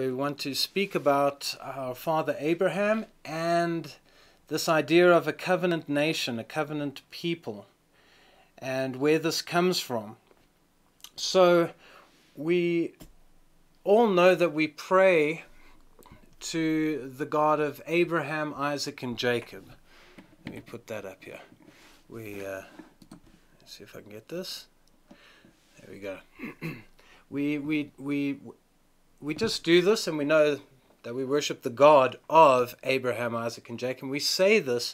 we want to speak about our father Abraham and this idea of a covenant nation, a covenant people, and where this comes from. So we all know that we pray to the God of Abraham, Isaac, and Jacob. Let me put that up here. Let's see if I can get this. There we go. We just do this, and we know that we worship the God of Abraham, Isaac, and Jacob. We say this,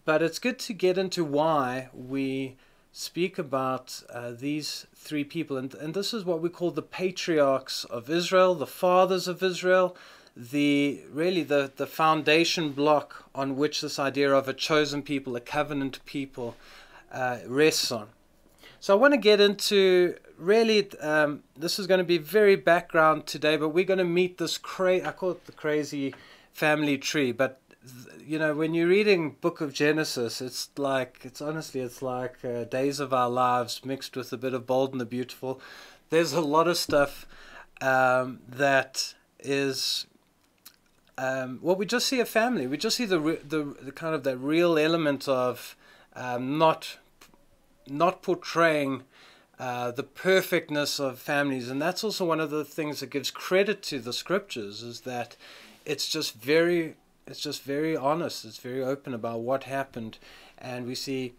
but it's good to get into why we speak about these three people. And this is what we call the patriarchs of Israel, the fathers of Israel, the foundation block on which this idea of a chosen people, a covenant people, rests on. So I want to get into, this is going to be very background today, but we're going to meet this I call it the crazy family tree. But you know, when you're reading Book of Genesis, it's like Days of Our Lives mixed with a bit of Bold and the Beautiful. There's a lot of stuff that is we just see a family. We just see the kind of that real element of not portraying the perfectness of families. And that's also one of the things that gives credit to the scriptures, is that it's just very honest. It's very open about what happened. And we see,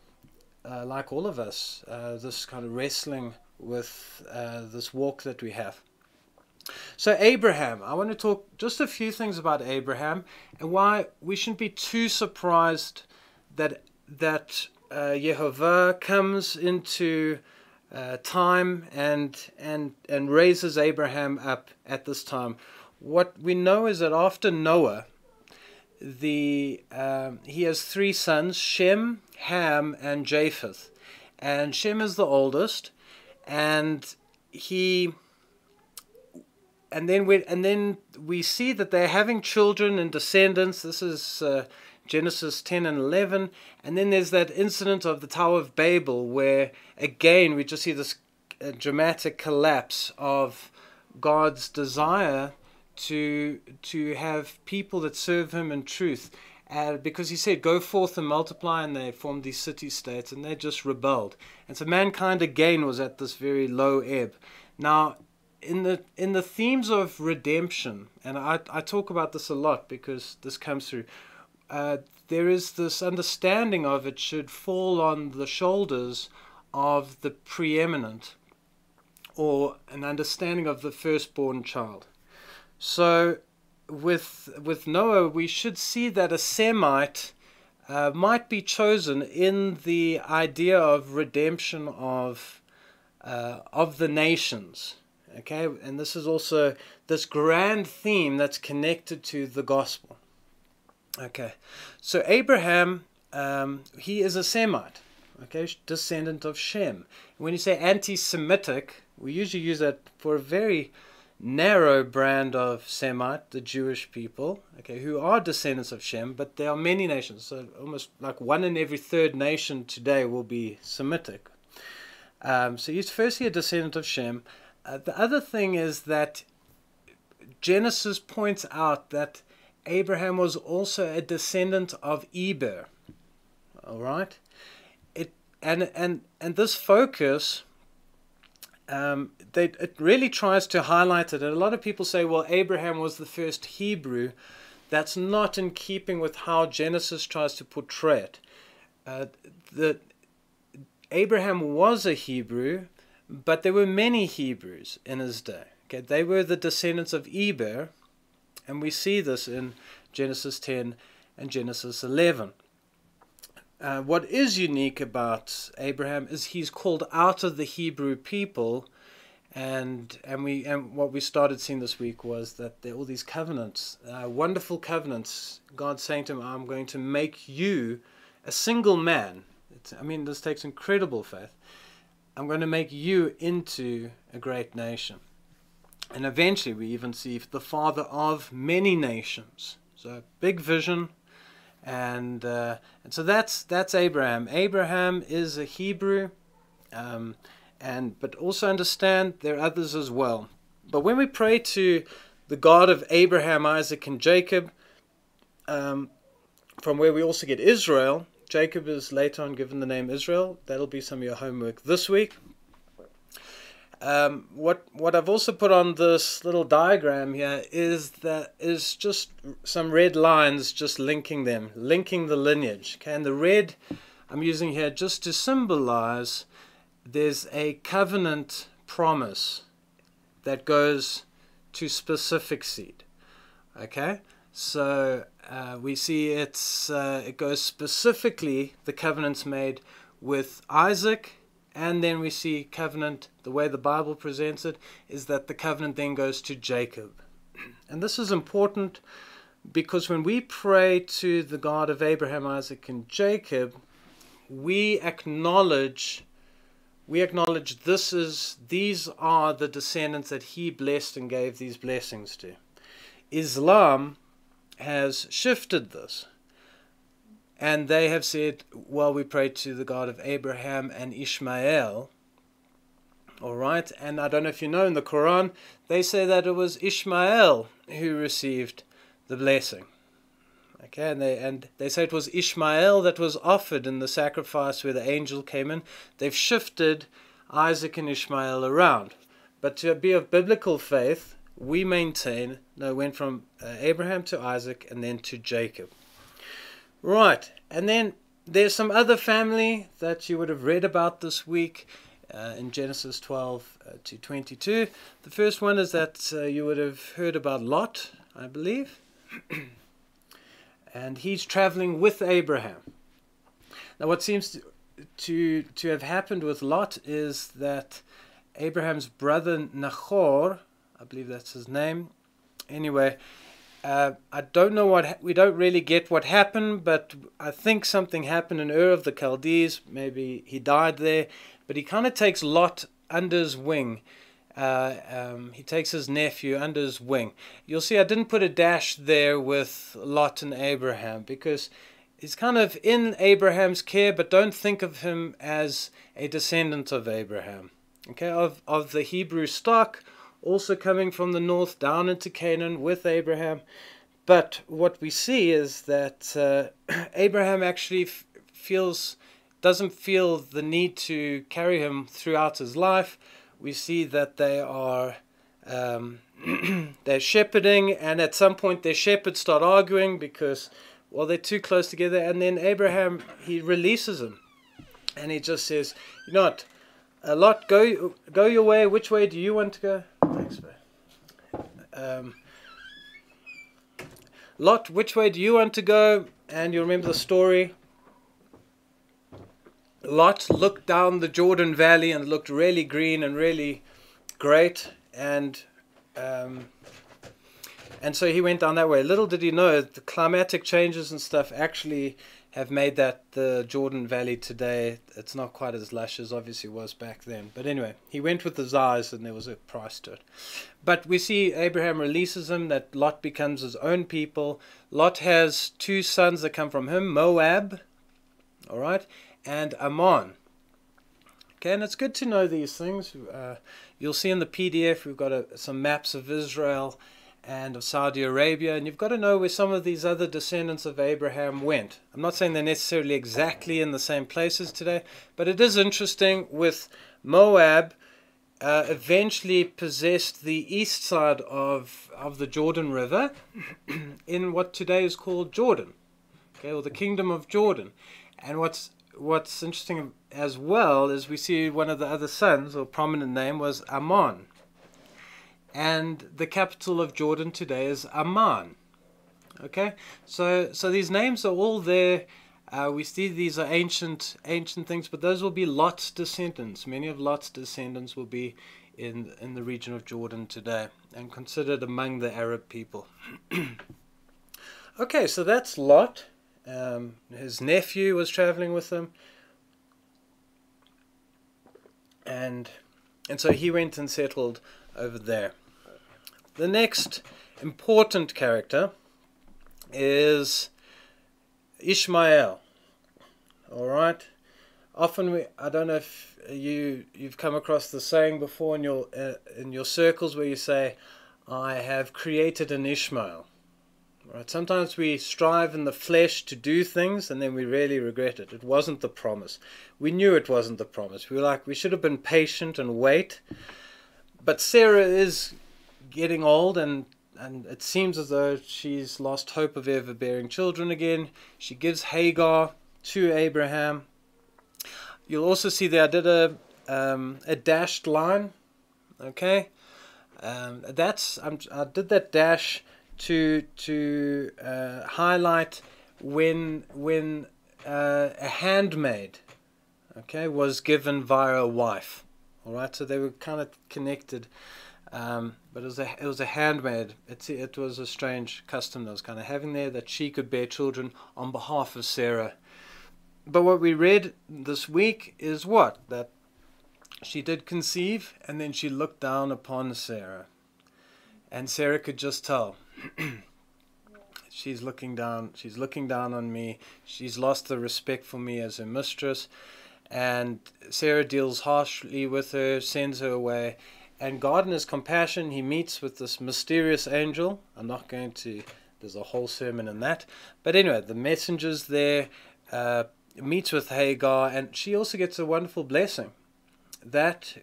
like all of us, this kind of wrestling with this walk that we have. So Abraham, I want to talk just a few things about Abraham and why we shouldn't be too surprised that Yehovah comes into time and raises Abraham up at this time. What we know is that after Noah, he has three sons: Shem, Ham, and Japheth. And Shem is the oldest, and then we see that they're having children and descendants. This is Genesis 10 and 11. And then there's that incident of the Tower of Babel, where again we just see this dramatic collapse of God's desire to have people that serve him in truth. Because he said, go forth and multiply, and they formed these city-states, and they just rebelled. And so mankind again was at this very low ebb. Now, in the themes of redemption, and I talk about this a lot because this comes through, there is this understanding of it should fall on the shoulders of the preeminent, or an understanding of the firstborn child. So with Noah, we should see that a Semite might be chosen in the idea of redemption of the nations. Okay, and this is also this grand theme that's connected to the gospel. Okay, so Abraham, he is a Semite, okay, descendant of Shem. When you say anti-Semitic, we usually use that for a very narrow brand of Semite, the Jewish people, okay, who are descendants of Shem, but there are many nations, so almost like 1 in every 3rd nation today will be Semitic. So he's firstly a descendant of Shem. The other thing is that Genesis points out that Abraham was also a descendant of Eber. All right, and this focus, it really tries to highlight it. And a lot of people say, well, Abraham was the first Hebrew. That's not in keeping with how Genesis tries to portray it. Abraham was a Hebrew, but there were many Hebrews in his day. Okay, they were the descendants of Eber, and we see this in Genesis 10 and Genesis 11. What is unique about Abraham is he's called out of the Hebrew people, and what we started seeing this week was that there are all these covenants, wonderful covenants. God saying to him, "I'm going to make you a single man." This takes incredible faith. I'm going to make you into a great nation. And eventually we even see the father of many nations. So big vision. And so that's Abraham. Abraham is a Hebrew, but also understand there are others as well. But when we pray to the God of Abraham, Isaac, and Jacob, from where we also get Israel. Jacob is later on given the name Israel. That'll be some of your homework this week. What I've also put on this little diagram here is just some red lines, just linking them, linking the lineage. Okay, and the red I'm using here just to symbolize there's a covenant promise that goes to specific seed. Okay, so we see it goes specifically, the covenant's made with Isaac. And then we see covenant, the way the Bible presents it, is that the covenant then goes to Jacob. And this is important because when we pray to the God of Abraham, Isaac, and Jacob, we acknowledge these are the descendants that he blessed and gave these blessings to. Islam has shifted this. And they have said, well, we pray to the God of Abraham and Ishmael. All right. And I don't know if you know, in the Quran, they say that it was Ishmael who received the blessing. Okay. And they say it was Ishmael that was offered in the sacrifice where the angel came in. They've shifted Isaac and Ishmael around. But to be of biblical faith, we maintain, no, it went from Abraham to Isaac and then to Jacob. Right, and then there's some other family that you would have read about this week in Genesis 12 to 22. The first one is that you would have heard about Lot, I believe. And he's traveling with Abraham. Now what seems to have happened with Lot is that Abraham's brother Nahor, I believe that's his name, anyway, I don't know we don't really get what happened, but I think something happened in Ur of the Chaldees. Maybe he died there, but he kind of takes Lot under his wing. He takes his nephew under his wing. You'll see I didn't put a dash there with Lot and Abraham because he's kind of in Abraham's care, but don't think of him as a descendant of Abraham. Okay, of the Hebrew stock, also coming from the north down into Canaan with Abraham. But what we see is that Abraham actually doesn't feel the need to carry him throughout his life. We see that they are they're shepherding, and at some point their shepherds start arguing because, well, they're too close together. And then Abraham, he releases him, and he just says, you know what, Lot, go your way. Which way do you want to go? Thanks, man. Lot, which way do you want to go? And you remember the story. Lot looked down the Jordan Valley and it looked really green and really great. And so he went down that way. Little did he know, the climatic changes and stuff actually have made that the Jordan Valley today, it's not quite as lush as obviously it was back then. But anyway, he went with his eyes and there was a price to it. But we see Abraham releases him, that Lot becomes his own people. Lot has two sons that come from him, Moab, all right, and Ammon. Okay, and it's good to know these things. You'll see in the PDF we've got some maps of Israel and of Saudi Arabia, and you've got to know where some of these other descendants of Abraham went. I'm not saying they're necessarily exactly in the same places today, but it is interesting with Moab eventually possessed the east side of the Jordan River in what today is called Jordan, okay, or the Kingdom of Jordan. And what's interesting as well is we see one of the other sons, or prominent name, was Ammon. And the capital of Jordan today is Amman. Okay, so these names are all there. We see these are ancient things, but those will be Lot's descendants. Many of Lot's descendants will be in the region of Jordan today and considered among the Arab people. Okay, so that's Lot. His nephew was traveling with him, and so he went and settled over there. The next important character is Ishmael. All right. Often I don't know if you've come across the saying before in your circles where you say, I have created an Ishmael. Right? Sometimes we strive in the flesh to do things and then we really regret it. It wasn't the promise. We knew it wasn't the promise. We were like, we should have been patient and wait. But Sarah is getting old, and it seems as though she's lost hope of ever bearing children again. She gives Hagar to Abraham. You'll also see there I did a dashed line. Okay, I did that dash to highlight when a handmaid, okay, was given via a wife. All right, so they were kind of connected, but it was a handmaid. It was a strange custom that was kind of having there, that she could bear children on behalf of Sarah. But what we read this week is what? That she did conceive, and then she looked down upon Sarah. And Sarah could just tell, she's looking down on me. She's lost the respect for me as her mistress. And Sarah deals harshly with her, sends her away. And God in his compassion, he meets with this mysterious angel. I'm not going to, there's a whole sermon in that. But anyway, the messenger's there, meets with Hagar, and she also gets a wonderful blessing. That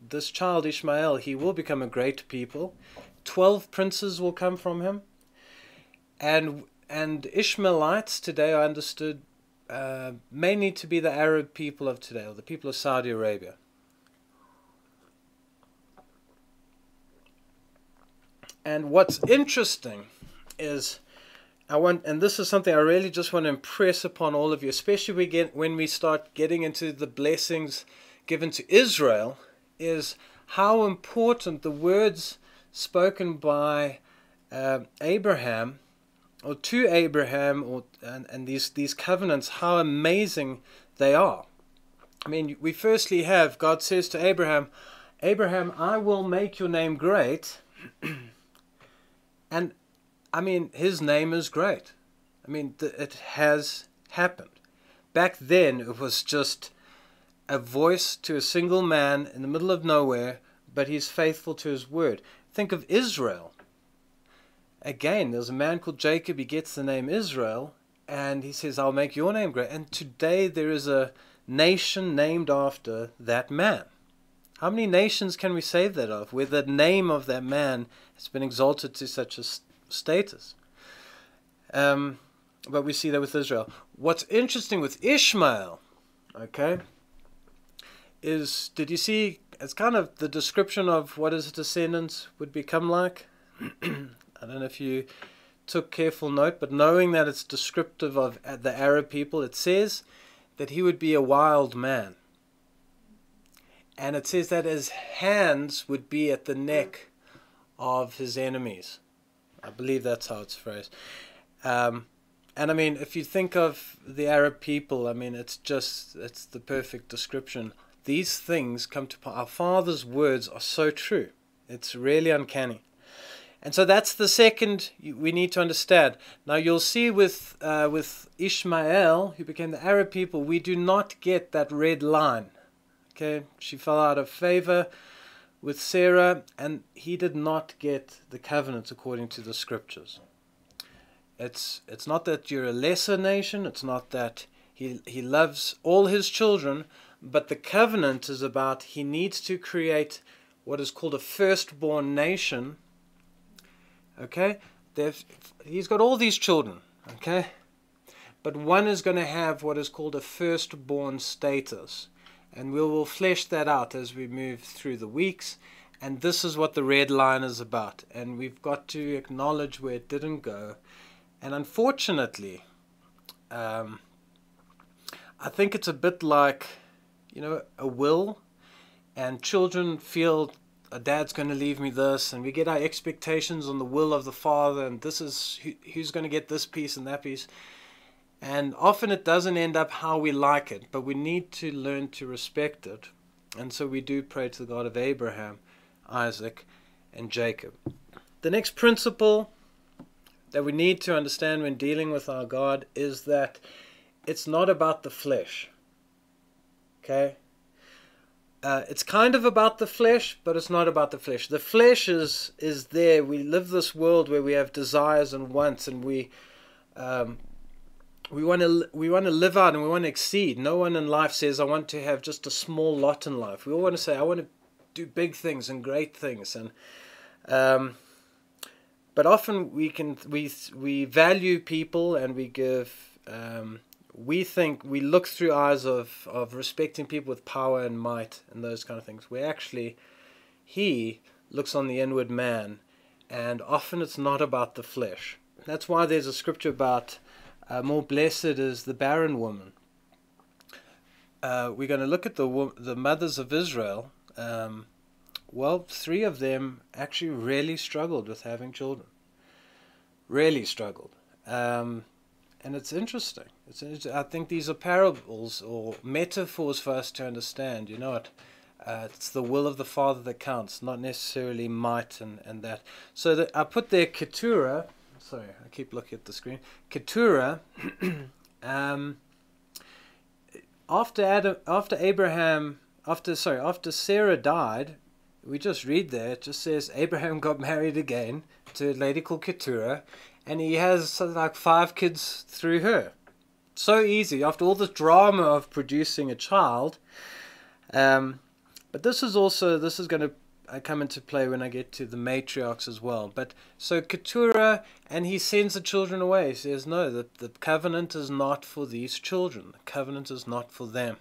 this child Ishmael, he will become a great people. 12 princes will come from him. And Ishmaelites today are understood mainly to be the Arab people of today, or the people of Saudi Arabia. And what's interesting is, and this is something I really just want to impress upon all of you, especially when we start getting into the blessings given to Israel, is how important the words spoken by Abraham, or to Abraham, and these covenants, how amazing they are. I mean, we firstly have, God says to Abraham, Abraham, I will make your name great. And I mean, his name is great. I mean, it has happened. Back then, it was just a voice to a single man in the middle of nowhere, but he's faithful to his word. Think of Israel. Again, there's a man called Jacob. He gets the name Israel, and he says, I'll make your name great. And today there is a nation named after that man. How many nations can we say that of, where the name of that man has been exalted to such a status? But we see that with Israel. What's interesting with Ishmael, okay, is, did you see, it's kind of the description of what his descendants would become like. I don't know if you took careful note, but knowing that it's descriptive of the Arab people, it says that he would be a wild man. And it says that his hands would be at the neck of his enemies. I believe that's how it's phrased. And I mean, if you think of the Arab people, I mean, it's the perfect description. These things come to pass. Our Father's words are so true. It's really uncanny. And so that's the second we need to understand. Now you'll see with Ishmael, who became the Arab people, we do not get that red line. Okay, she fell out of favor with Sarah, and he did not get the covenant according to the scriptures. It's not that you're a lesser nation. It's not that he loves all his children, but the covenant is about he needs to create what is called a firstborn nation. Okay, he's got all these children. Okay, but one is going to have what is called a firstborn status. And we will flesh that out as we move through the weeks. And this is what the red line is about. And we've got to acknowledge where it didn't go. And unfortunately, I think it's a bit like, a will. And children feel, a dad's going to leave me this. And we get our expectations on the will of the father. And this is who's going to get this piece and that piece. And often it doesn't end up how we like it, but we need to learn to respect it. And so we do pray to the God of Abraham, Isaac, and Jacob. The next principle that we need to understand when dealing with our God is that it's not about the flesh. Okay? it's kind of about the flesh, but it's not about the flesh. The flesh is there. We live this world where we have desires and wants, and we want to live out and we want to exceed. No one in life says, I want to have just a small lot in life. We all want to say, I want to do big things and great things. And but often we value people, and we give we look through eyes of respecting people with power and might and those kind of things, where actually he looks on the inward man, and often it's not about the flesh. That's why there's a scripture about more blessed is the barren woman. We're going to look at the mothers of Israel. Well, 3 of them actually really struggled with having children. Really struggled. And it's interesting. I think these are parables or metaphors for us to understand. You know what? It's the will of the Father that counts, not necessarily might and that. So I put there Keturah. Sorry, I keep looking at the screen. Keturah. After Sarah died, we just read there. It just says Abraham got married again to a lady called Keturah, and he has something like 5 kids through her. So easy after all the drama of producing a child. But this is going to come into play when I get to the matriarchs as well. But so Keturah, and he sends the children away. He says, no, the covenant is not for these children. The covenant is not for them.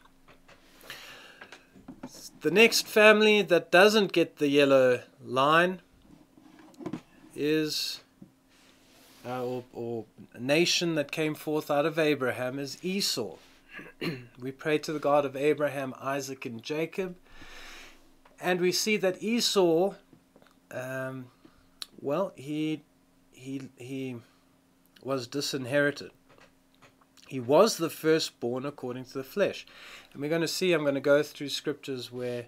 The next family that doesn't get the yellow line is, or nation that came forth out of Abraham, is Esau. We pray to the God of Abraham, Isaac, and Jacob. And we see that Esau, he was disinherited. He was the firstborn according to the flesh. And we're going to see, I'm going to go through scriptures where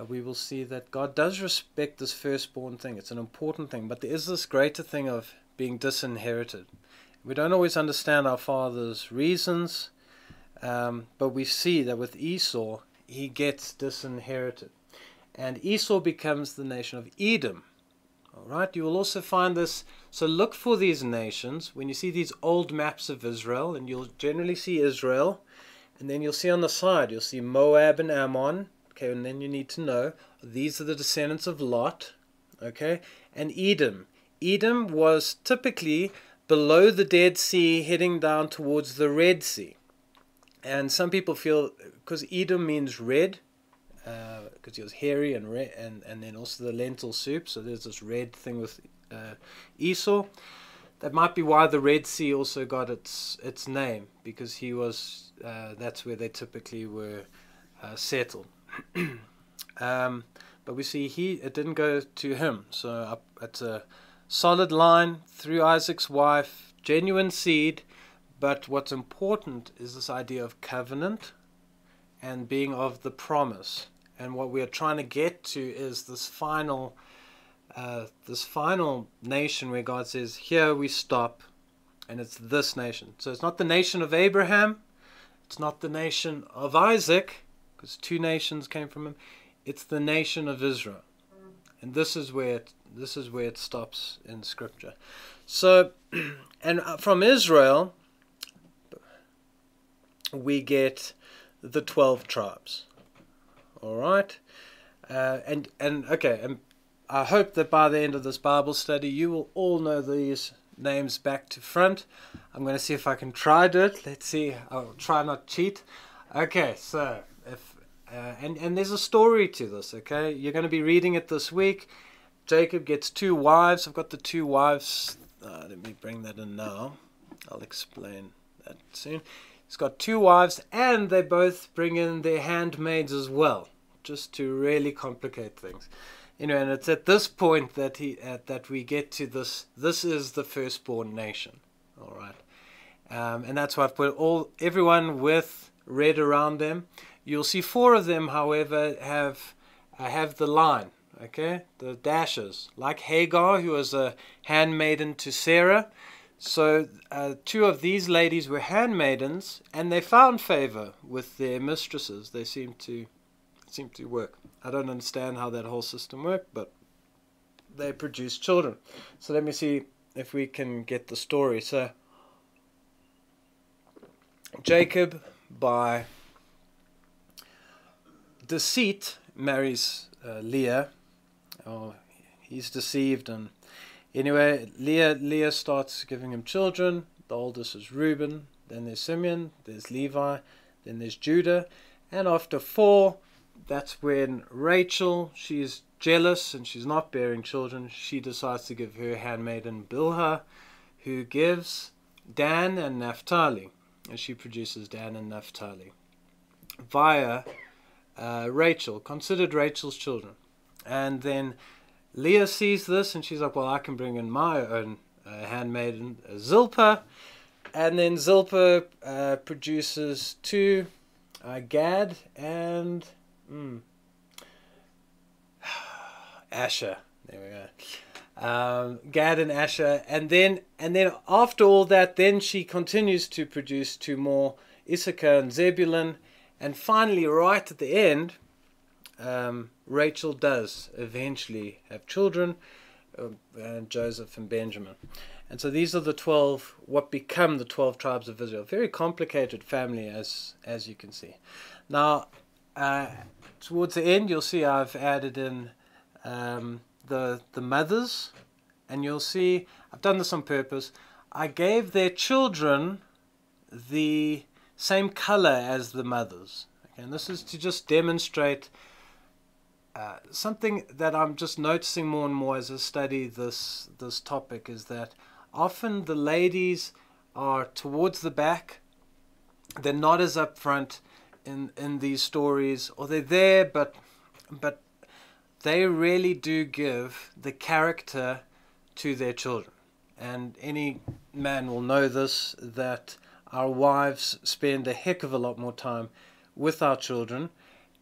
we will see that God does respect this firstborn thing. It's an important thing. But there is this greater thing of being disinherited. We don't always understand our Father's reasons, but we see that with Esau, he gets disinherited. And Esau becomes the nation of Edom. All right, you will also find this. So look for these nations when you see these old maps of Israel, and you'll generally see Israel, and then you'll see on the side, you'll see Moab and Ammon. Okay, and then you need to know these are the descendants of Lot. Okay, and Edom. Edom was typically below the Dead Sea, heading down towards the Red Sea. And some people feel, because Edom means red, because he was hairy and red, and then also the lentil soup, so there's this red thing with Esau. That might be why the Red Sea also got its name, because he was that's where they typically were settled. But we see it didn't go to him, so it's a solid line through Isaac's wife, genuine seed. But what's important is this idea of covenant and being of the promise. And what we are trying to get to is this final nation where God says, here we stop, and it's this nation. So it's not the nation of Abraham, it's not the nation of Isaac, because 2 nations came from him. It's the nation of Israel, and this is where it stops in Scripture. So, and from Israel, we get the 12 tribes. All right, and I hope that by the end of this Bible study, you will all know these names back to front. I'm going to see if I can try do it. Let's see. I'll try not cheat. Okay, so and there's a story to this. Okay, you're going to be reading it this week. Jacob gets 2 wives. I've got the 2 wives. Let me bring that in now. I'll explain that soon. He's got 2 wives, and they both bring in their handmaids as well, just to really complicate things. And it's at this point that that we get to this. This is the firstborn nation, all right. And that's why I've put everyone with red around them. You'll see 4 of them, however, have the line, okay, the dashes, like Hagar, who was a handmaiden to Sarah. So 2 of these ladies were handmaidens, and they found favor with their mistresses. They seemed to seem to work. I don't understand how that whole system worked, but they produce children. So let me see if we can get the story. So Jacob, by deceit, marries Leah. Oh, he's deceived, and anyway, Leah starts giving him children. The oldest is Reuben, then there's Simeon, there's Levi, then there's Judah, and after 4, that's when Rachel, she's jealous and she's not bearing children. She decides to give her handmaiden Bilhah, who gives Dan and Naphtali, and she produces Dan and Naphtali via Rachel, considered Rachel's children. And then Leah sees this and she's like, well, I can bring in my own handmaiden Zilpah. And then Zilpah produces 2, Gad and Asher. There we go. Gad and Asher. And then after all that, then she continues to produce 2 more, Issachar and Zebulun. And finally, right at the end, Rachel does eventually have children, Joseph and Benjamin. And so these are the 12, what become the 12 tribes of Israel. Very complicated family, as you can see. Now, towards the end, you'll see I've added in the mothers, and you'll see I've done this on purpose. I gave their children the same color as the mothers. Okay, and this is to just demonstrate something that I'm just noticing more and more as I study this topic, is that often the ladies are towards the back. They're not as upfront in these stories, or they're there, but they really do give the character to their children. And any man will know this, that our wives spend a heck of a lot more time with our children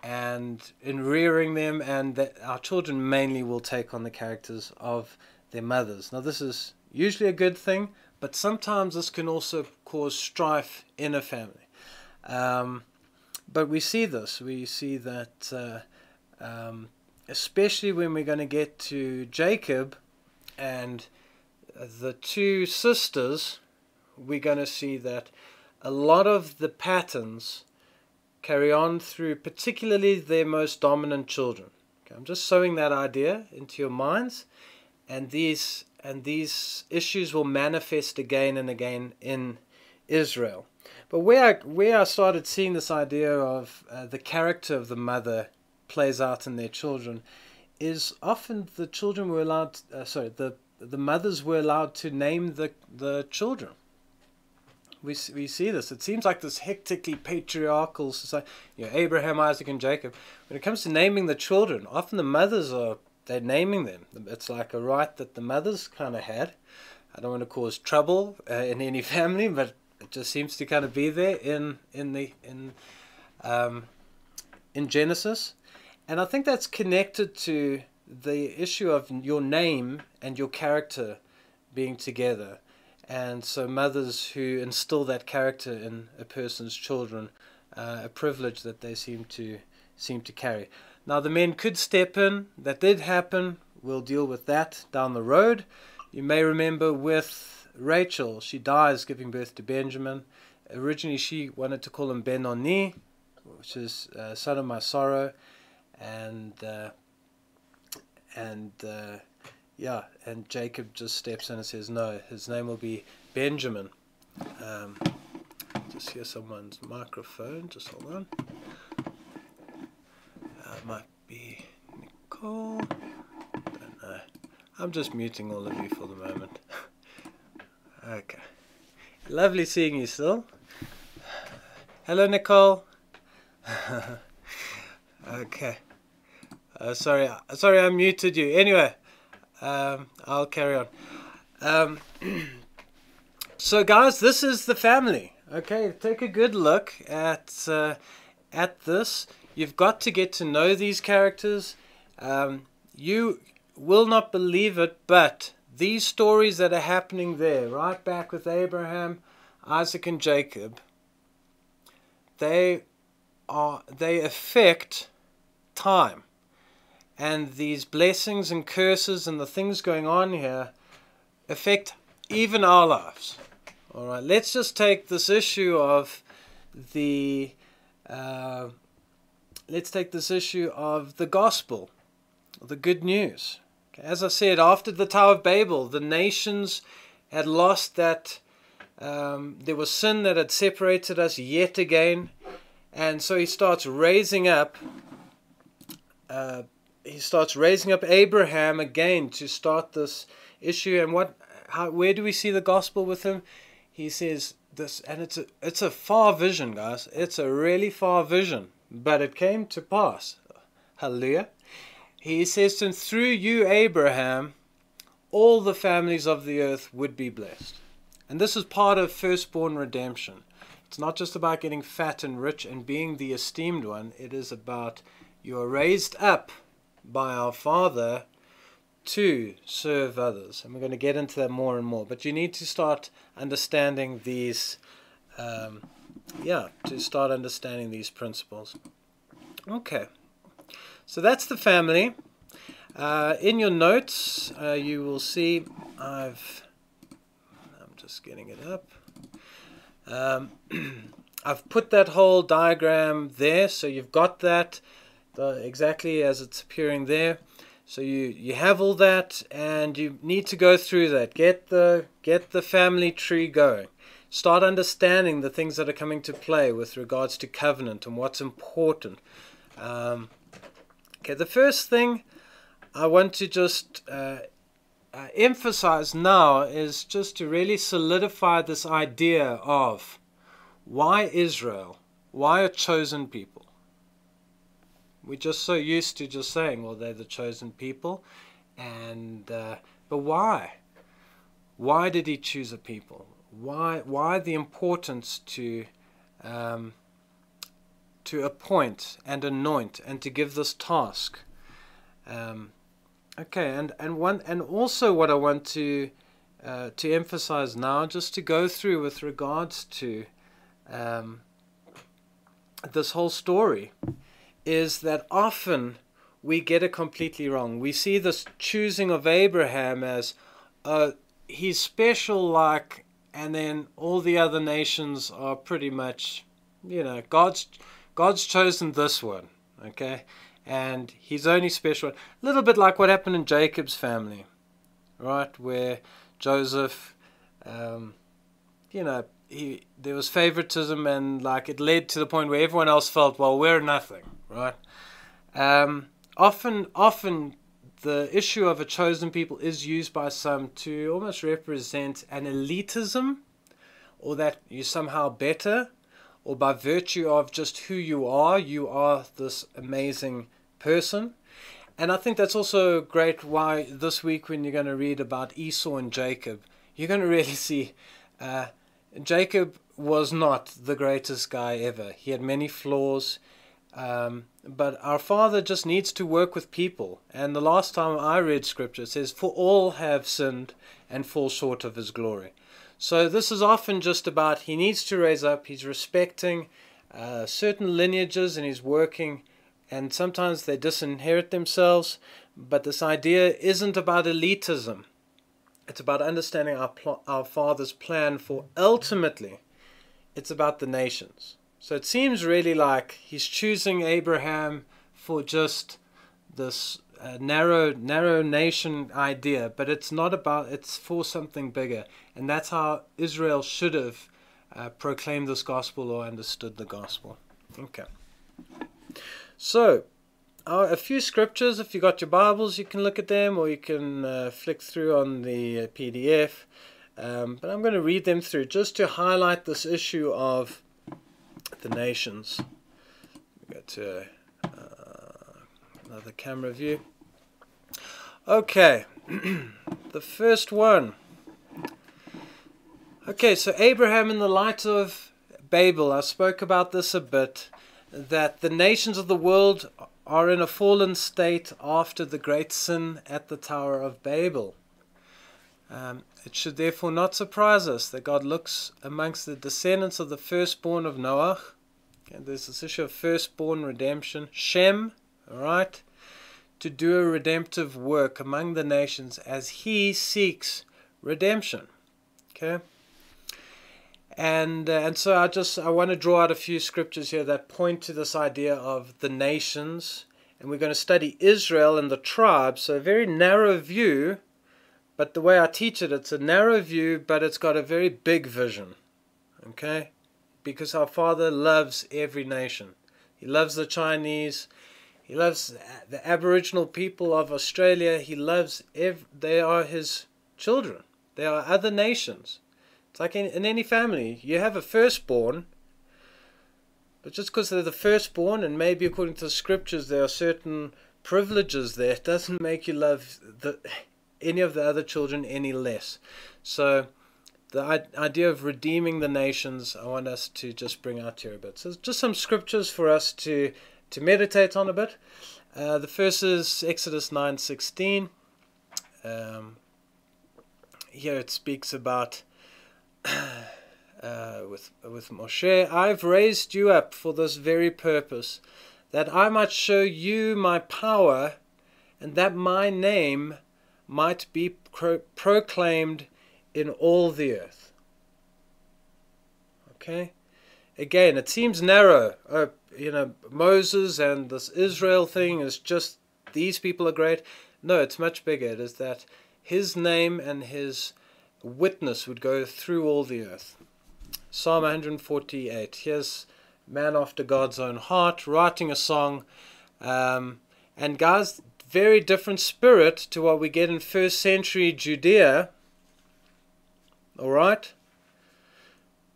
and in rearing them, and that our children mainly will take on the characters of their mothers. Now, this is usually a good thing, but sometimes this can also cause strife in a family. But we see this. We see that especially when we're going to get to Jacob and the 2 sisters, we're going to see that a lot of the patterns carry on through particularly their most dominant children. Okay, I'm just sowing that idea into your minds, and these issues will manifest again and again in Israel. But where I started seeing this idea of the character of the mother plays out in their children is often the children were allowed, the mothers were allowed to name the children. We see this. It seems like this hectically patriarchal society. Abraham, Isaac, and Jacob. When it comes to naming the children, often the mothers they're naming them. It's like a right that the mothers kind of had. I don't want to cause trouble in any family, but it just seems to kind of be there in Genesis, and I think that's connected to the issue of your name and your character being together. And so mothers who instill that character in a person's children, a privilege that they seem to carry. Now, the men could step in. That did happen. We'll deal with that down the road. You may remember with Rachel, she dies giving birth to Benjamin. Originally, she wanted to call him Ben-Oni, which is son of my sorrow, and Jacob just steps in and says, no, his name will be Benjamin. Just hear someone's microphone. Just hold on. Might be Nicole. Don't know. I'm just muting all of you for the moment. Okay. Lovely seeing you still. Hello, Nicole. Okay. Sorry, I muted you. Anyway, I'll carry on. So, guys, this is the family. Okay, take a good look at this. You've got to get to know these characters. You will not believe it, but these stories that are happening there, right back with Abraham, Isaac, and Jacob, they affect time. And these blessings and curses and the things going on here affect even our lives. All right, let's just take this issue of the gospel, the good news. Okay, as I said, after the Tower of Babel, the nations had lost that. There was sin that had separated us yet again, and so he starts raising up. Abraham again to start this issue. And where do we see the gospel with him? He says this, and it's a far vision, guys. It's a really far vision, but it came to pass. Hallelujah. He says to him, through you, Abraham, all the families of the earth would be blessed. And this is part of firstborn redemption. It's not just about getting fat and rich and being the esteemed one. It is about you are raised up by our Father to serve others. And we're going to get into that more and more. But you need to start understanding these, understanding these principles. Okay. So that's the family. In your notes, you will see I'm just getting it up. I've put that whole diagram there, so you've got that exactly as it's appearing there. So you have all that, and you need to go through that. Get the family tree going. Start understanding the things that are coming to play with regards to covenant and what's important. Okay, the first thing I want to just emphasize now is just to really solidify this idea of why Israel, why a chosen people. We're just so used to just saying, well, they're the chosen people, and but why? Why did he choose a people? Why the importance to appoint and anoint and to give this task? Okay, and also what I want to emphasize now, just to go through with regards to this whole story, is that often we get it completely wrong. We see this choosing of Abraham as he's special, like, and then all the other nations are pretty much, God's chosen this one, okay, and he's only special. A little bit like what happened in Jacob's family, right, where Joseph, there was favoritism, and like it led to the point where everyone else felt, well, we're nothing, right? Often the issue of a chosen people is used by some to almost represent an elitism, or that you're somehow better, or by virtue of just who you are this amazing person. And I think that's also great why this week, when you're going to read about Esau and Jacob, you're going to really see Jacob was not the greatest guy ever. He had many flaws. But our Father just needs to work with people. And the last time I read scripture, it says, for all have sinned and fall short of his glory. So this is often just about, he needs to raise up, he's respecting certain lineages, and he's working, and sometimes they disinherit themselves. But this idea isn't about elitism. It's about understanding our Father's plan for ultimately, it's about the nations. So it seems really like he's choosing Abraham for just this narrow nation idea, but it's not about, it's for something bigger. And that's how Israel should have proclaimed this gospel or understood the gospel. Okay. So, a few scriptures. If you got your Bibles, you can look at them, or you can flick through on the PDF. But I'm going to read them through just to highlight this issue of the nations. Go to another camera view. Okay, the first one. Okay, so Abraham in the light of Babel. I spoke about this a bit, that the nations of the world are in a fallen state after the great sin at the Tower of Babel. It should therefore not surprise us that God looks amongst the descendants of the firstborn of Noah. And there's this issue of firstborn redemption. Shem, all right, to do a redemptive work among the nations as he seeks redemption. Okay. And so I want to draw out a few scriptures here that point to this idea of the nations, and we're going to study Israel and the tribes. So a very narrow view, but the way I teach it, it's a narrow view, but it's got a very big vision. Okay, because our Father loves every nation. He loves the Chinese. He loves the Aboriginal people of Australia. He loves they are his children. They are other nations. It's like in any family, you have a firstborn, but just because they're the firstborn, and maybe according to the scriptures there are certain privileges there, it doesn't make you love any of the other children any less. So the idea of redeeming the nations, I want us to just bring out here a bit. So just some scriptures for us to meditate on a bit. The first is Exodus 9:16. Here it speaks about with Moshe, I've raised you up for this very purpose, that I might show you my power, and that my name might be proclaimed in all the earth. Okay? Again, it seems narrow. Moses and this Israel thing is just, these people are great. No, it's much bigger. It is that his name and his witness would go through all the earth. Psalm 148. Here's man after God's own heart writing a song, and guys, very different spirit to what we get in first century Judea. All right,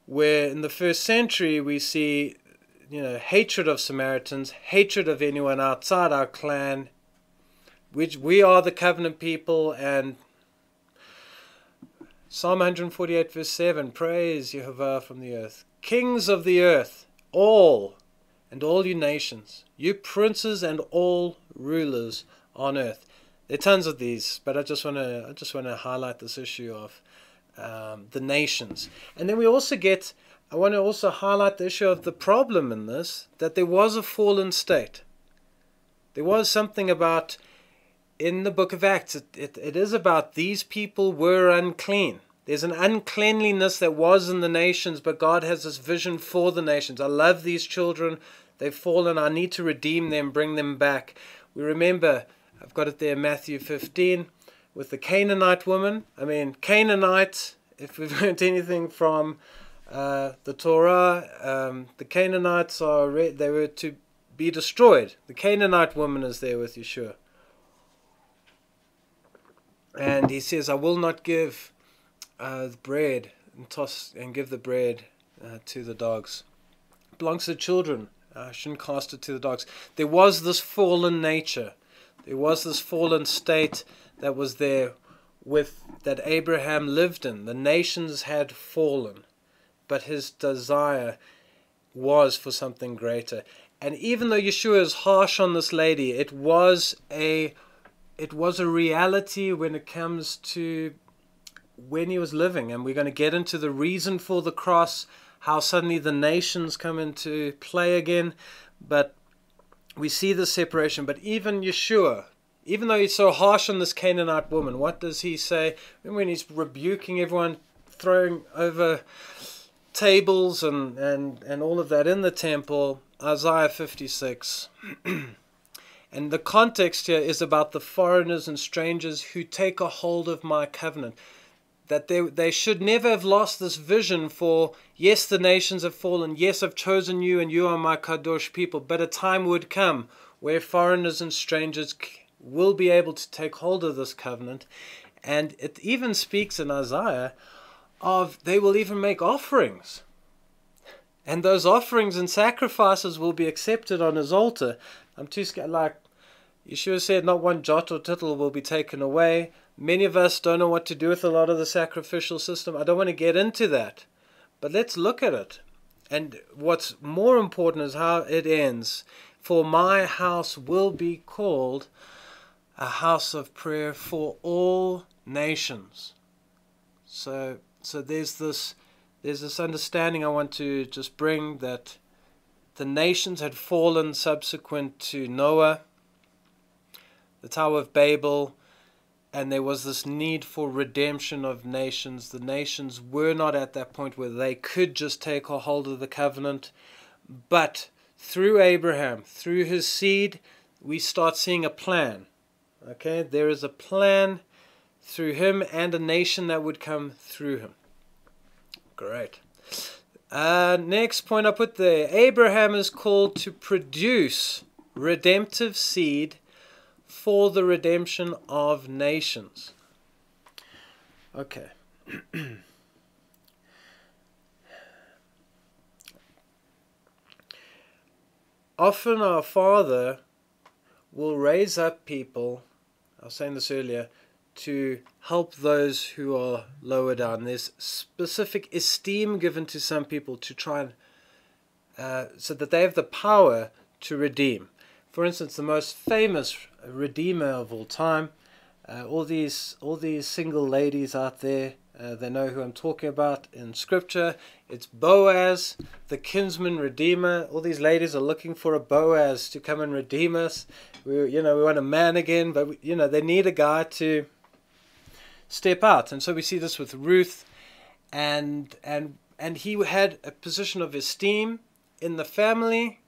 where in the first century we see, hatred of Samaritans, hatred of anyone outside our clan, which we are the covenant people. And Psalm 148 verse 7, praise Yehovah from the earth. Kings of the earth, all you nations, you princes and all rulers on earth. There are tons of these, but I just want to highlight this issue of the nations. And then I want to also highlight the issue of the problem in this, that there was a fallen state. There was something about, in the book of Acts, it is about these people were unclean. There's an uncleanliness that was in the nations, but God has this vision for the nations. I love these children. They've fallen. I need to redeem them, bring them back. We remember, I've got it there, Matthew 15, with the Canaanite woman. I mean, Canaanites, if we've learned anything from the Torah, the Canaanites they were to be destroyed. The Canaanite woman is there with Yeshua. And he says, I will not give the bread and give the bread to the dogs. It belongs to the children. I shouldn't cast it to the dogs. There was this fallen nature. There was this fallen state that was there that Abraham lived in. The nations had fallen, but his desire was for something greater. And even though Yeshua is harsh on this lady, it was a reality when it comes to when he was living. And we're going to get into the reason for the cross, how suddenly the nations come into play again. But we see the separation. But even Yeshua, even though he's so harsh on this Canaanite woman, what does he say? When he's rebuking everyone, throwing over tables and all of that in the temple, Isaiah 56. And the context here is about the foreigners and strangers who take a hold of my covenant. That they should never have lost this vision for, yes, the nations have fallen, yes, I've chosen you and you are my Kadosh people, but a time would come where foreigners and strangers will be able to take hold of this covenant. And it even speaks in Isaiah of they will even make offerings. And those offerings and sacrifices will be accepted on his altar. I'm too scared, like Yeshua said, not one jot or tittle will be taken away. Many of us don't know what to do with a lot of the sacrificial system. I don't want to get into that. But let's look at it. And what's more important is how it ends. For my house will be called a house of prayer for all nations. So there's this understanding I want to just bring, that the nations had fallen subsequent to Noah. the Tower of Babel, and there was this need for redemption of nations. The nations were not at that point where they could just take a hold of the covenant, but through Abraham, through his seed, we start seeing a plan. Okay, there is a plan through him and a nation that would come through him. Great. Next point I put there. Abraham is called to produce redemptive seed for the redemption of nations. Okay. Often our Father will raise up people, I was saying this earlier, to help those who are lower down. There's specific esteem given to some people to try and so that they have the power to redeem. For instance, the most famous redeemer of all time, all these single ladies out there, they know who I'm talking about in Scripture. It's Boaz, the kinsman redeemer. All these ladies are looking for a Boaz to come and redeem us. We want a man again, but they need a guy to step out. And so we see this with Ruth, and he had a position of esteem in the family,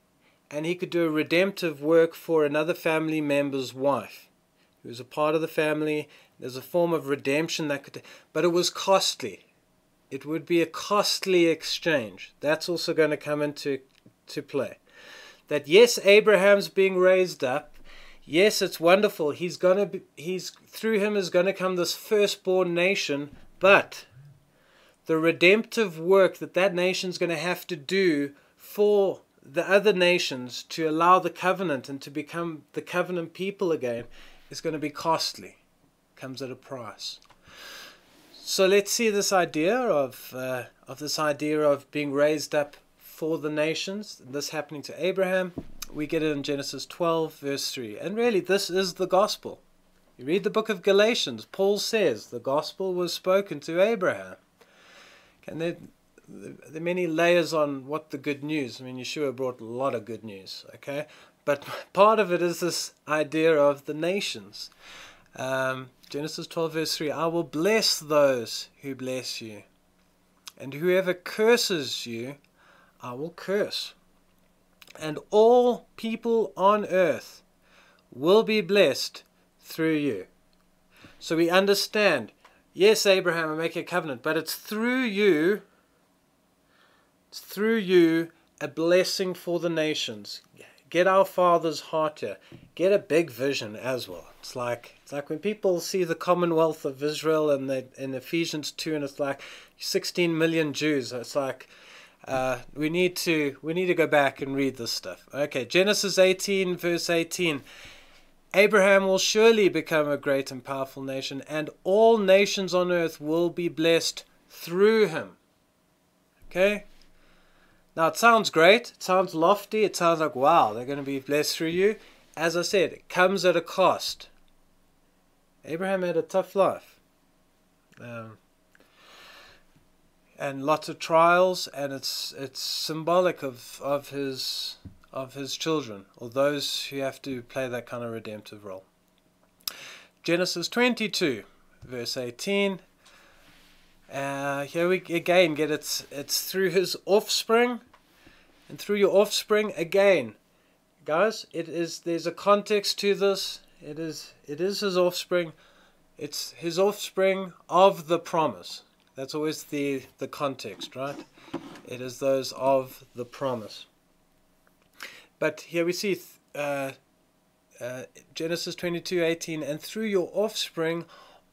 and he could do a redemptive work for another family member's wife who was a part of the family. There's a form of redemption but it was costly. It would be a costly exchange. That's also going to come into play. That yes, Abraham's being raised up. Yes, it's wonderful. Through him is going to come this firstborn nation, but the redemptive work that nation's going to have to do for the other nations to allow the covenant and to become the covenant people again is going to be costly. Comes at a price. So let's see this idea of being raised up for the nations. This happening to Abraham. We get it in Genesis 12 verse 3. And really this is the gospel. You read the book of Galatians. Paul says the gospel was spoken to Abraham. And there are many layers on what the good news. I mean, Yeshua brought a lot of good news. Okay, but part of it is this idea of the nations. Genesis 12 verse 3, I will bless those who bless you, and whoever curses you, I will curse. And all people on earth will be blessed through you. So we understand, yes, Abraham will make a covenant, but it's through you, a blessing for the nations. Get our Father's heart here. Get a big vision as well. It's like when people see the Commonwealth of Israel in Ephesians 2, and it's like 16 million Jews. It's like we need to go back and read this stuff. Okay, Genesis 18 verse 18. Abraham will surely become a great and powerful nation, and all nations on earth will be blessed through him. Okay? Now, it sounds great, it sounds lofty, it sounds like, wow, they're going to be blessed through you. As I said, it comes at a cost. Abraham had a tough life. And lots of trials, and it's symbolic of his children, or those who have to play that kind of redemptive role. Genesis 22, verse 18. Here we again get it's through his offspring, and through your offspring again, guys. There's a context to this. It is his offspring. It's his offspring of the promise. That's always the context, right? It is those of the promise. But here we see Genesis 22:18, and through your offspring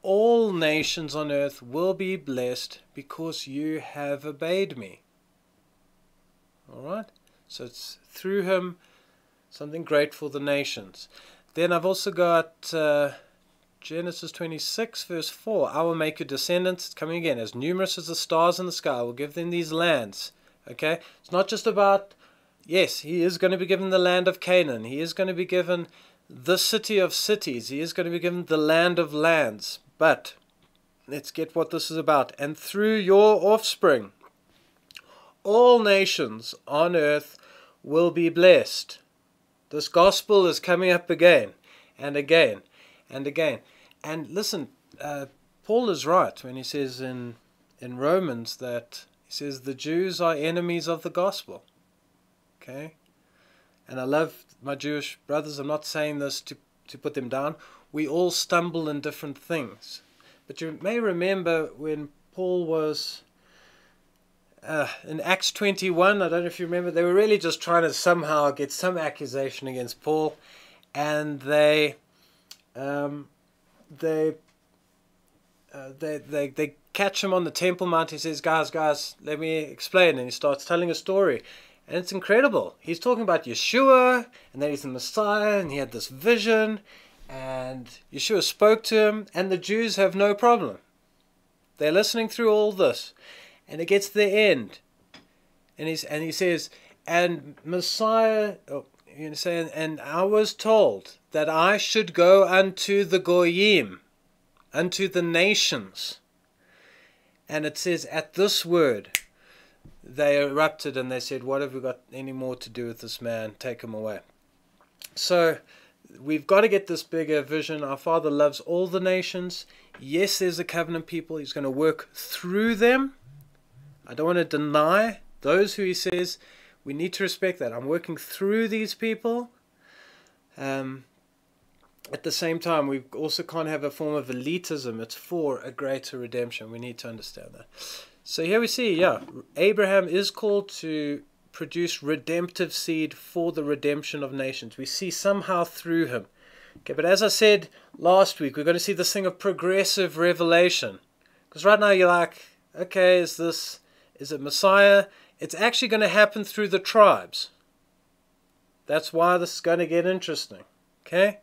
all nations on earth will be blessed because you have obeyed me. Alright? So it's through him, something great for the nations. Then I've also got Genesis 26 verse 4. I will make your descendants, it's coming again, as numerous as the stars in the sky. I will give them these lands. Okay? It's not just about, yes, he is going to be given the land of Canaan. He is going to be given the city of cities. He is going to be given the land of lands. But let's get what this is about. And through your offspring, all nations on earth will be blessed. This gospel is coming up again and again. and again. And listen, Paul is right when he says in Romans that he says the Jews are enemies of the gospel. Okay? And I love my Jewish brothers. I'm not saying this to put them down. We all stumble in different things. But you may remember when Paul was in Acts 21, I don't know if you remember, they were really just trying to somehow get some accusation against Paul, and they catch him on the Temple Mount. He says, guys, let me explain. And he starts telling a story. And it's incredible. He's talking about Yeshua, and that he's the Messiah, and he had this vision, and Yeshua spoke to him, and the Jews have no problem. They're listening through all this. And it gets to the end. And he says, and Messiah, and I was told that I should go unto the Goyim, unto the nations. And it says, at this word, they erupted and they said, what have we got any more to do with this man? Take him away. So we've got to get this bigger vision. Our Father loves all the nations. Yes, there's a covenant people. He's going to work through them. I don't want to deny those who he says, we need to respect that. I'm working through these people. At the same time, we also can't have a form of elitism. It's for a greater redemption. We need to understand that. So here we see, Abraham is called to produce redemptive seed for the redemption of nations. We see somehow through him. Okay, but as I said last week, we're going to see this thing of progressive revelation. Because right now you're like, okay, is it Messiah? It's actually going to happen through the tribes. That's why this is going to get interesting. Okay?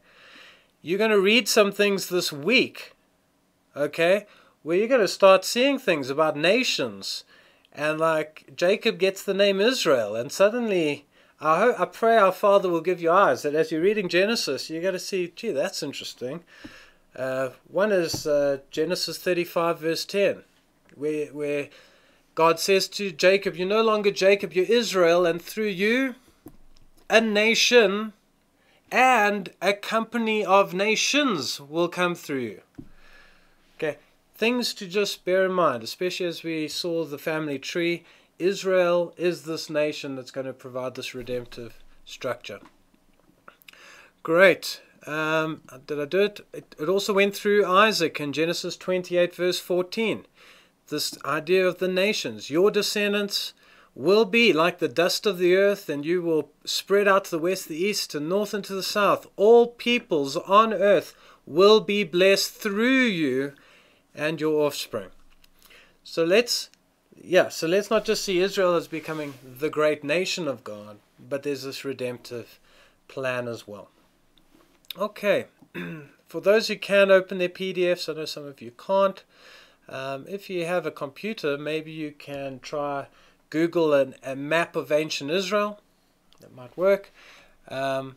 You're going to read some things this week, okay, where you're going to start seeing things about nations. And like Jacob gets the name Israel, and suddenly I pray our Father will give you eyes that as you're reading Genesis, you're going to see, gee, that's interesting. One is Genesis 35 verse 10, where God says to Jacob, you're no longer Jacob, you're Israel, and through you, a nation and a company of nations will come through you. Okay, things to just bear in mind, especially as we saw the family tree. Israel is this nation that's going to provide this redemptive structure. Great. Did I do it? It also went through Isaac in Genesis 28 verse 14. This idea of the nations. Your descendants will be like the dust of the earth, and you will spread out to the west, the east, and north, and to the south. All peoples on earth will be blessed through you and your offspring. So let's not just see Israel as becoming the great nation of God, but there's this redemptive plan as well. Okay, for those who can open their PDFs, I know some of you can't. If you have a computer, maybe you can try Google a map of ancient Israel. That might work. And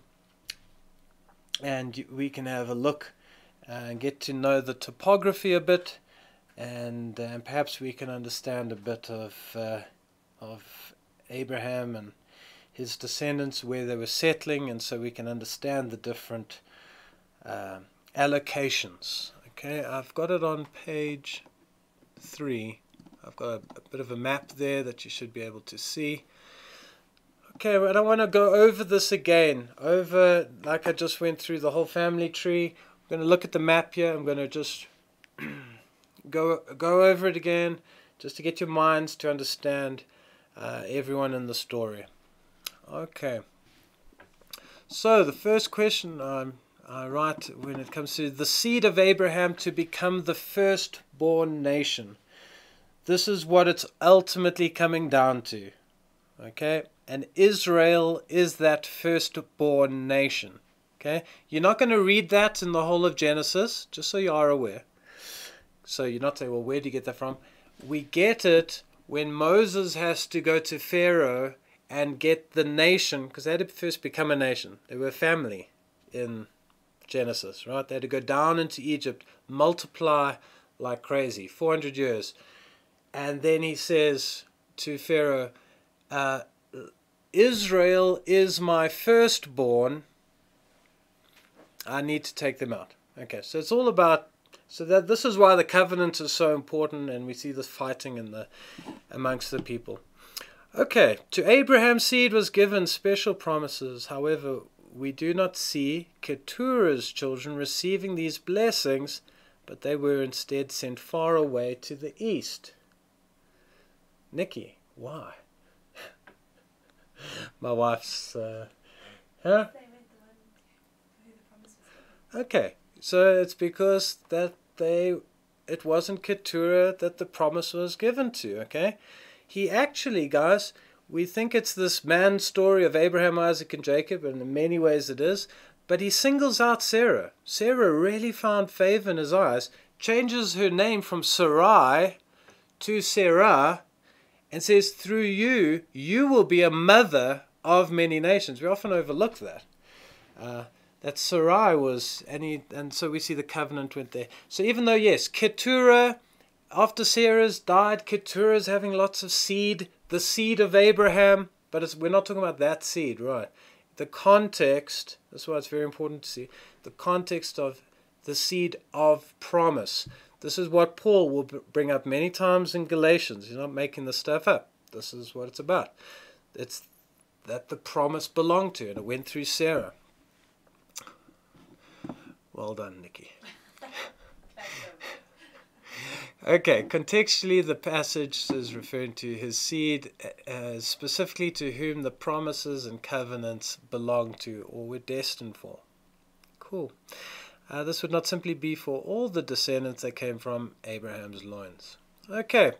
we can have a look and get to know the topography a bit, and perhaps we can understand a bit of Abraham and his descendants, where they were settling, and so we can understand the different allocations. Okay, I've got it on page 3. I've got a bit of a map there that you should be able to see. Okay, I don't want to go over this again. Like I just went through the whole family tree. I'm going to look at the map here. I'm going to just go over it again, just to get your minds to understand everyone in the story. Okay. So the first question I write when it comes to the seed of Abraham to become the firstborn nation. This is what it's ultimately coming down to. Okay? And Israel is that firstborn nation. Okay? You're not going to read that in the whole of Genesis, just so you are aware. So you're not saying, well, where do you get that from? We get it when Moses has to go to Pharaoh and get the nation, because they had to first become a nation. They were a family in Genesis, right? They had to go down into Egypt, multiply like crazy, 400 years. And then he says to Pharaoh, Israel is my firstborn. I need to take them out. Okay, so it's all about, so that this is why the covenant is so important, and we see this fighting in the amongst the people. Okay, to Abraham's seed was given special promises. However, we do not see Keturah's children receiving these blessings, but they were instead sent far away to the east. Nikki, why? My wife's, huh? Okay, so it's because that it wasn't Keturah that the promise was given to, okay? He actually, guys, we think it's this man's story of Abraham, Isaac, and Jacob, and in many ways it is, but he singles out Sarah. Sarah really found favor in his eyes, changes her name from Sarai to Sarah, and says, through you, you will be a mother of many nations. We often overlook that. That Sarai was, and so we see the covenant went there. So even though, yes, Keturah, after Sarah's died, Keturah's having lots of seed, the seed of Abraham, but we're not talking about that seed, right? The context, that's why it's very important to see, the context of the seed of promise. This is what Paul will bring up many times in Galatians. He's not making this stuff up. This is what it's about. It's that the promise belonged to, and it went through Sarah. Well done, Nikki. Okay, contextually the passage is referring to his seed, specifically to whom the promises and covenants belong to or were destined for. Cool. This would not simply be for all the descendants that came from Abraham's loins. Okay,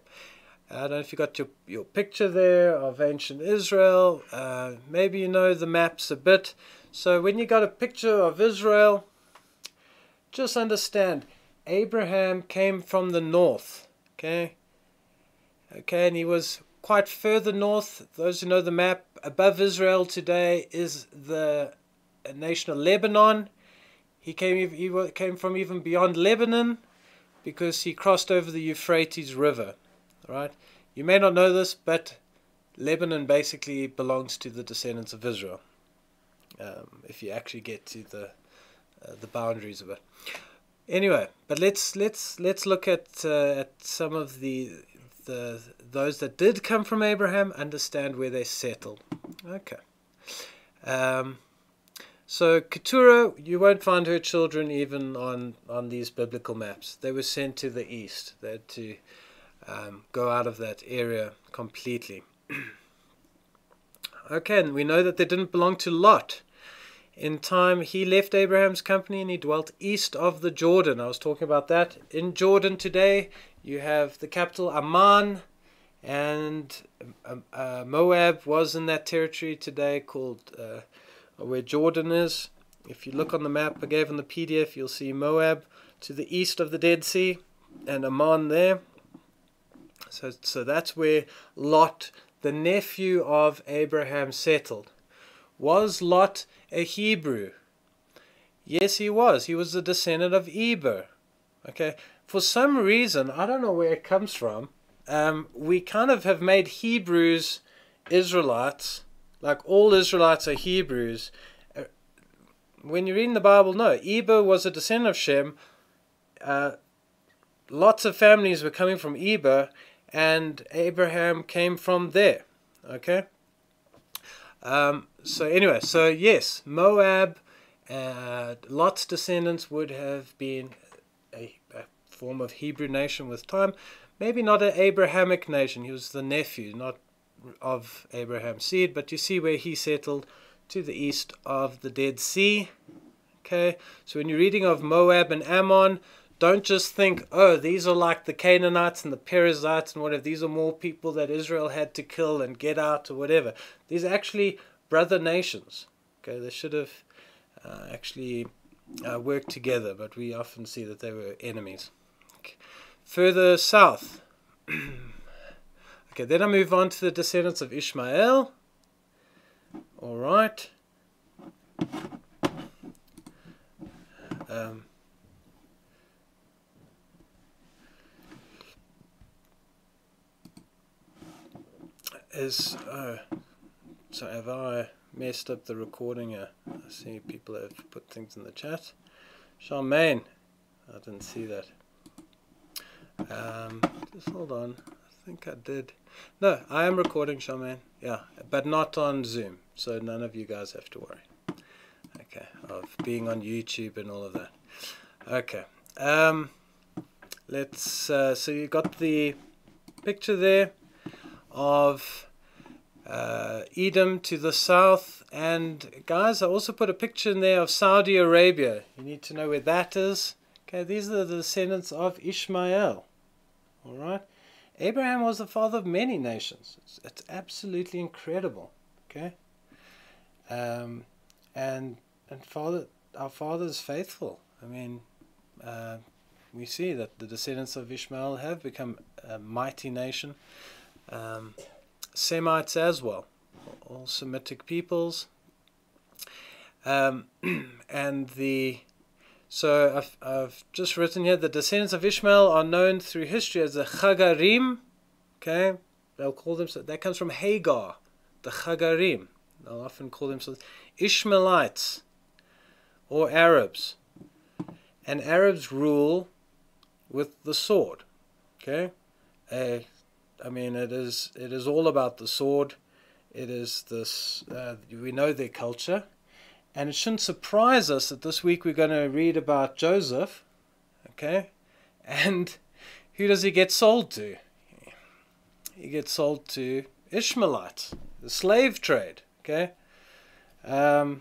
I don't know if you got your picture there of ancient Israel. Maybe you know the maps a bit. So when you got a picture of Israel, just understand Abraham came from the north, okay, and he was quite further north. Those who know the map, above Israel today is the nation of Lebanon. He came from even beyond Lebanon because he crossed over the Euphrates River. All right, you may not know this, but Lebanon basically belongs to the descendants of Israel. If you actually get to the boundaries of it. Anyway, but let's look at some of those that did come from Abraham, understand where they settled. Okay. So Keturah, you won't find her children even on these biblical maps. They were sent to the east. They had to go out of that area completely. Okay, and we know that they didn't belong to Lot. In time, he left Abraham's company and he dwelt east of the Jordan. I was talking about that. In Jordan today, you have the capital Amman, and Moab was in that territory today called where Jordan is. If you look on the map I gave on the PDF, you'll see Moab to the east of the Dead Sea and Amman there. So that's where Lot, the nephew of Abraham, settled. Was Lot a Hebrew? Yes, he was. He was the descendant of Eber. Okay. For some reason, I don't know where it comes from, we kind of have made Hebrews Israelites, like all Israelites are Hebrews. When you read in the Bible, no. Eber was a descendant of Shem. Lots of families were coming from Eber, and Abraham came from there. Okay. So anyway, so yes, Moab, Lot's descendants would have been a form of Hebrew nation with time. Maybe not an Abrahamic nation. He was the nephew, not of Abraham's seed, but you see where he settled, to the east of the Dead Sea. Okay, so when you're reading of Moab and Ammon, don't just think, oh, these are like the Canaanites and the Perizzites and whatever. These are more people that Israel had to kill and get out or whatever. These are actually brother nations. Okay, they should have actually worked together, but we often see that they were enemies. Okay. Further south. Okay, then I move on to the descendants of Ishmael. All right. So have I messed up the recording? I see people have put things in the chat. Charmaine. I didn't see that. Just hold on. I think I did. No, I am recording, Charmaine. Yeah, but not on Zoom, so none of you guys have to worry. Okay, of being on YouTube and all of that. Okay. Let's. So you got the picture there of Edom to the south, and guys, I also put a picture in there of Saudi Arabia. You need to know where that is. Okay, these are the descendants of Ishmael. All right, Abraham was the father of many nations. It's absolutely incredible. Okay, and our father is faithful. I mean, we see that the descendants of Ishmael have become a mighty nation. Semites as well, all Semitic peoples. So I've just written here, the descendants of Ishmael are known through history as the Chagarim. Okay, they'll call themselves, that comes from Hagar, the Chagarim. They'll often call themselves Ishmaelites or Arabs. And Arabs rule with the sword. Okay, I mean, it is all about the sword. It is this. We know their culture. And it shouldn't surprise us that this week we're going to read about Joseph, okay? And who does he get sold to? He gets sold to Ishmaelites, the slave trade, okay? I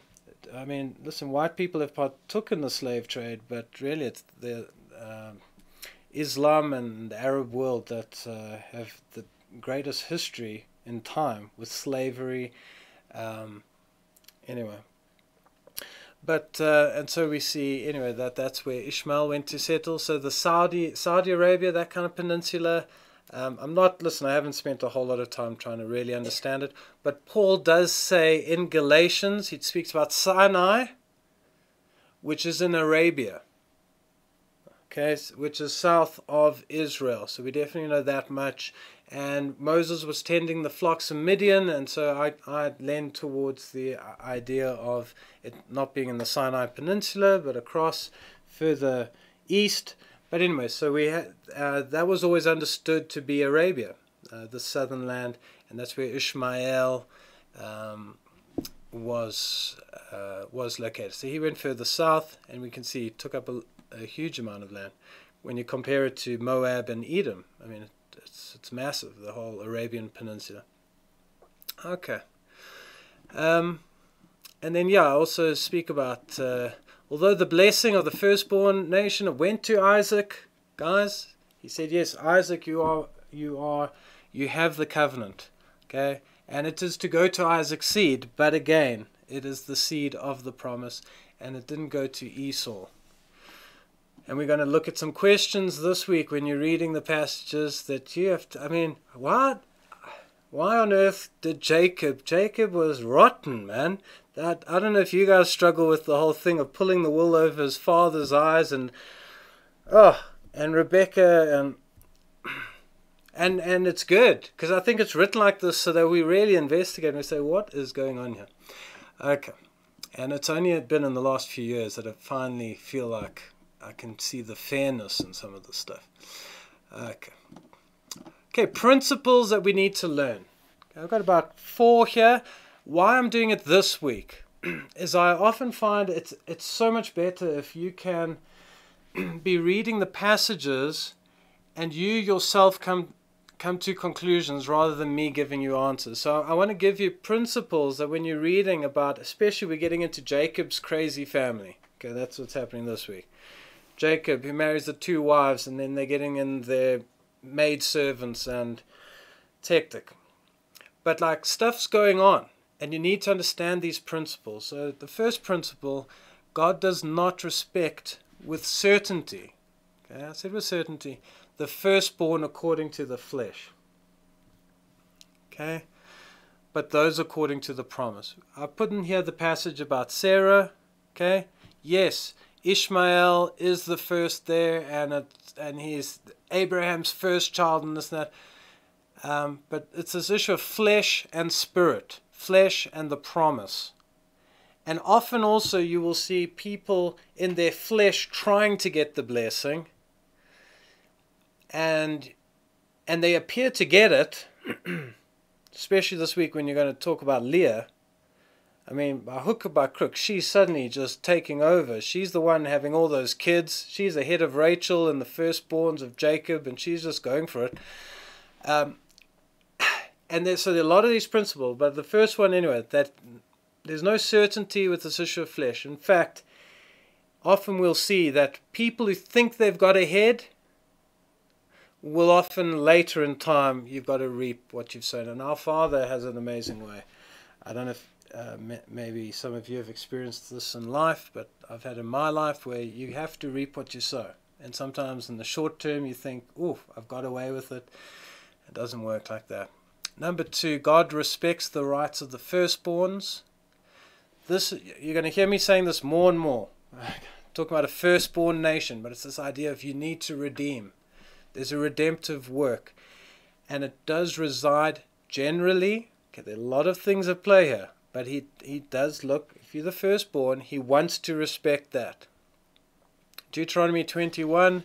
mean, listen, white people have partook in the slave trade, but really it's the Islam and the Arab world that have the greatest history in time with slavery. Anyway. But and so we see anyway that's where Ishmael went to settle. So the Saudi Arabia, that kind of peninsula. I haven't spent a whole lot of time trying to really understand it. But Paul does say in Galatians, he speaks about Sinai, which is in Arabia. Okay, which is south of Israel. So we definitely know that much. And Moses was tending the flocks of Midian, and so I lend towards the idea of it not being in the Sinai Peninsula, but across further east. But anyway, so we had that was always understood to be Arabia, the southern land, and that's where Ishmael was located. So he went further south, and we can see he took up a huge amount of land. When you compare it to Moab and Edom, I mean, it's massive, the whole Arabian Peninsula. Okay. And then, I also speak about, although the blessing of the firstborn nation went to Isaac, guys, he said, yes, Isaac, you have the covenant, okay? And it is to go to Isaac's seed, but again, it is the seed of the promise, and it didn't go to Esau. And we're going to look at some questions this week when you're reading the passages that you have to, I mean, what? Why on earth did Jacob was rotten, man. That, I don't know if you guys struggle with the whole thing of pulling the wool over his father's eyes, and Rebecca, and it's good, because I think it's written like this so that we really investigate and we say, what is going on here? Okay. And it's only been in the last few years that I finally feel like I can see the fairness in some of the stuff. Okay, principles that we need to learn. Okay, I've got about 4 here. Why I'm doing it this week is I often find it's so much better if you can be reading the passages and you yourself come to conclusions rather than me giving you answers. So I want to give you principles that when you're reading about, especially we're getting into Jacob's crazy family. Okay, that's what's happening this week. Jacob, who marries the 2 wives, and then they're getting in their maidservants, and it's hectic. But like, stuff's going on, and you need to understand these principles. So the first principle, God does not respect with certainty. Okay, I said with certainty, the firstborn according to the flesh. Okay, but those according to the promise. I put in here the passage about Sarah. Okay, yes, Ishmael is the first there, and he's Abraham's first child and this and that. But it's this issue of flesh and spirit, flesh and the promise. And often also you will see people in their flesh trying to get the blessing, and they appear to get it, especially this week when you're going to talk about Leah. I mean, by hook or by crook, she's suddenly just taking over. She's the one having all those kids. She's ahead of Rachel and the firstborns of Jacob, and she's just going for it. So there are a lot of these principles, but the first one anyway, that there's no certainty with this issue of flesh. In fact, often we'll see that people who think they've got ahead will often later in time, you've got to reap what you've sown. And our Father has an amazing way. I don't know if maybe some of you have experienced this in life, but I've had in my life where you have to reap what you sow. And sometimes in the short term you think, oh, I've got away with it. It doesn't work like that. Number 2, God respects the rights of the firstborns. This, you're going to hear me saying this more and more. Talking about a firstborn nation, but it's this idea of you need to redeem. There's a redemptive work. And it does reside generally, okay, there are a lot of things at play here, but he does look, if you're the firstborn, he wants to respect that. Deuteronomy 21,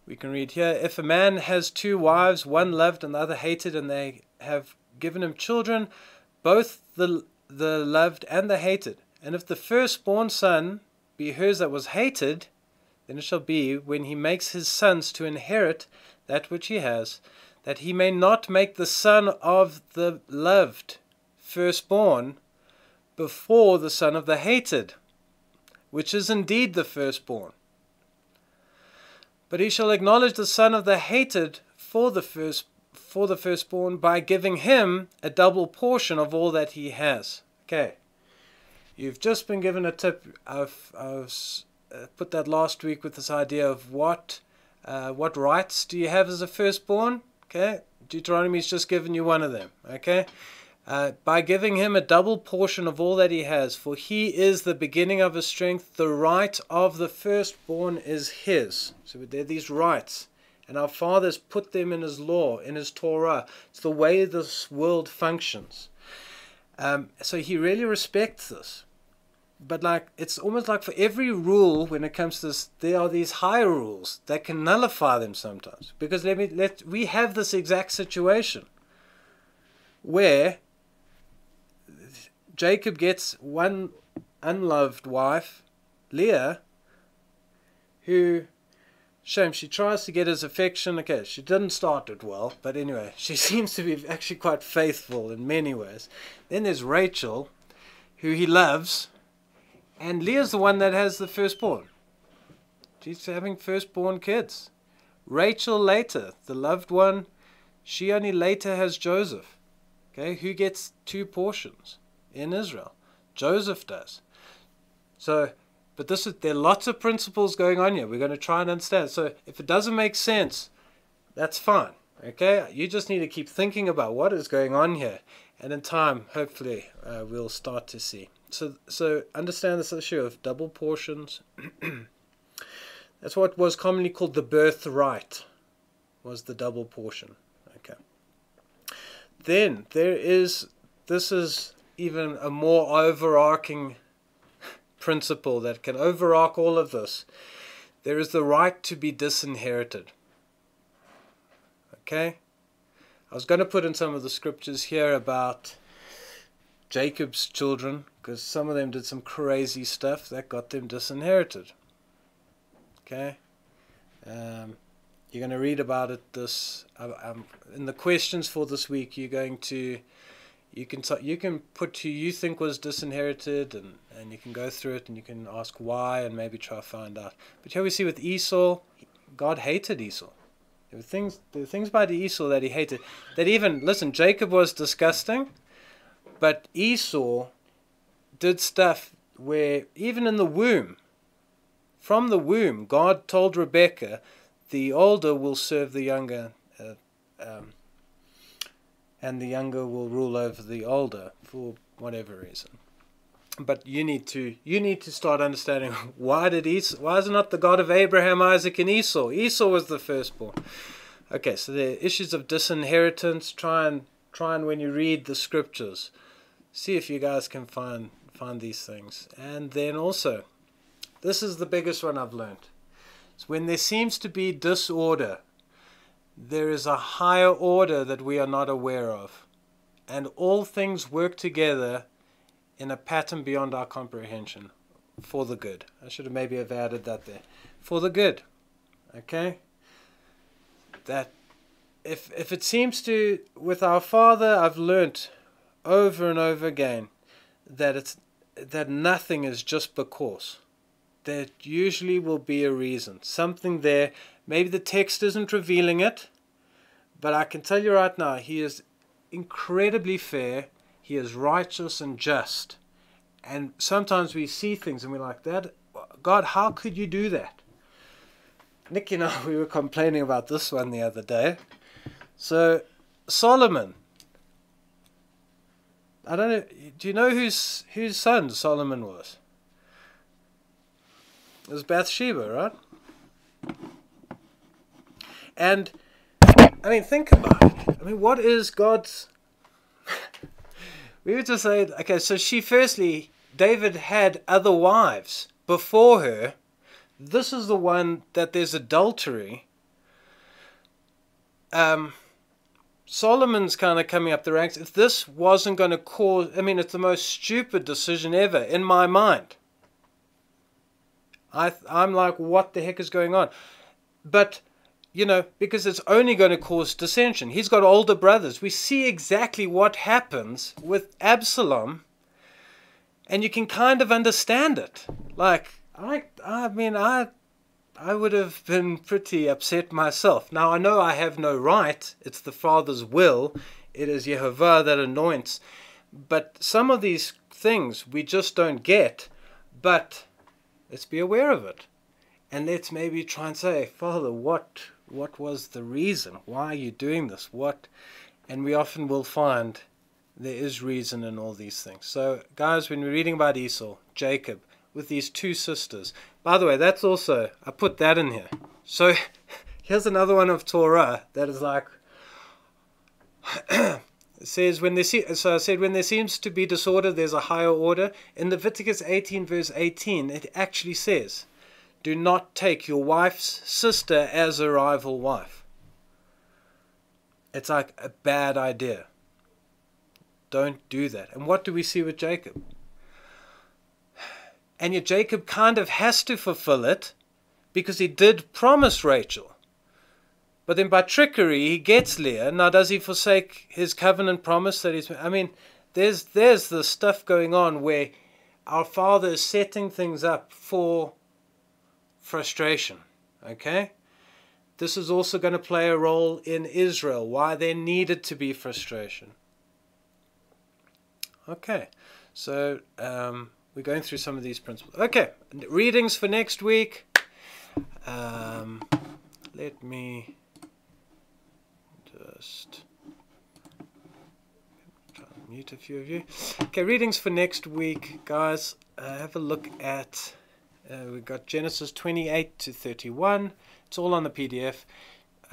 we can read here, if a man has 2 wives, one loved and the other hated, and they have given him children, both the loved and the hated, and if the firstborn son be hers that was hated, then it shall be, when he makes his sons to inherit that which he has, that he may not make the son of the loved firstborn before the son of the hated, which is indeed the firstborn. But he shall acknowledge the son of the hated for the firstborn by giving him a double portion of all that he has. Okay, you've just been given a tip. I've put that last week with this idea of what rights do you have as a firstborn. Okay, Deuteronomy's just given you one of them. Okay, by giving him a double portion of all that he has, for he is the beginning of his strength. The right of the firstborn is his. So there are these rights, and our Father's put them in his law, in his Torah. It's the way this world functions. So he really respects this. But like, it's almost like for every rule when it comes to this, there are these higher rules that can nullify them sometimes. Because we have this exact situation where Jacob gets one unloved wife, Leah, who, shame, she tries to get his affection. Okay, she didn't start it well, but anyway, she seems to be actually quite faithful in many ways. Then there's Rachel, who he loves, and Leah's the one that has the firstborn. She's having firstborn kids. Rachel later, the loved one, she only later has Joseph. Okay, who gets 2 portions in Israel? Joseph does. So, but there are lots of principles going on here. We're going to try and understand. So if it doesn't make sense, that's fine. Okay, you just need to keep thinking about what is going on here, and in time, hopefully, we'll start to see. So understand this issue of double portions. That's what was commonly called the birthright, was the double portion. Okay. Then this is even a more overarching principle that can overarch all of this. There is the right to be disinherited. Okay? I was going to put in some of the scriptures here about Jacob's children, because some of them did some crazy stuff that got them disinherited. Okay? You're going to read about it in the questions for this week. You're going to you can put who you think was disinherited, and you can go through it, and you can ask why and maybe try to find out. But here we see with Esau, God hated Esau. There were things about Esau that he hated. That even, listen, Jacob was disgusting, but Esau did stuff where even in the womb, from the womb, God told Rebekah, the older will serve the younger, and the younger will rule over the older for whatever reason. But you need to start understanding why is it not the God of Abraham, Isaac, and Esau? Esau was the firstborn. Okay, so there are issues of disinheritance. Try and when you read the scriptures, see if you guys can find find these things. And then also, this is the biggest one I've learned. It's when there seems to be disorder, there is a higher order that we are not aware of. And all things work together in a pattern beyond our comprehension for the good. I should have maybe have added that there. For the good. Okay? That if it seems to, with our Father, I've learnt over and over again that nothing is just because. There usually will be a reason. Something there. Maybe the text isn't revealing it, but I can tell you right now, He is incredibly fair. He is righteous and just. And sometimes we see things and we're like, that, God, how could you do that? Nick and I, we were complaining about this one the other day. So, Solomon. I don't know, do you know whose son Solomon was? It was Bathsheba, right? And, I mean, think about it. I mean, what is God's... We would just say, okay, so David had other wives before her. This is the one that there's adultery. Solomon's kind of coming up the ranks. If this wasn't going to cause... I mean, it's the most stupid decision ever in my mind. I'm like, what the heck is going on? But, you know, because it's only going to cause dissension. He's got older brothers. We see exactly what happens with Absalom, and you can kind of understand it. Like, I mean, I would have been pretty upset myself. Now, I know I have no right. It's the Father's will. It is Yehovah that anoints. But some of these things we just don't get. But let's be aware of it. And let's maybe try and say, Father, what was the reason? Why are you doing this? What? And we often will find there is reason in all these things. So, guys, when we're reading about Esau, Jacob, with these two sisters. By the way, that's also, I put that in here. So, here's another one of Torah that is like, it says, when there seems to be disorder, there's a higher order. In Leviticus 18, verse 18, it actually says, do not take your wife's sister as a rival wife. It's like a bad idea. Don't do that. And what do we see with Jacob? And yet Jacob kind of has to fulfill it because he did promise Rachel. But then by trickery, he gets Leah. Now, does he forsake his covenant promise that he's... I mean, there's the stuff going on where our Father is setting things up for frustration. Okay? This is also going to play a role in Israel, why there needed to be frustration. Okay, so we're going through some of these principles. Okay, readings for next week. Let me just try and mute a few of you. Okay, readings for next week, guys. Have a look at, we've got Genesis 28 to 31. It's all on the PDF.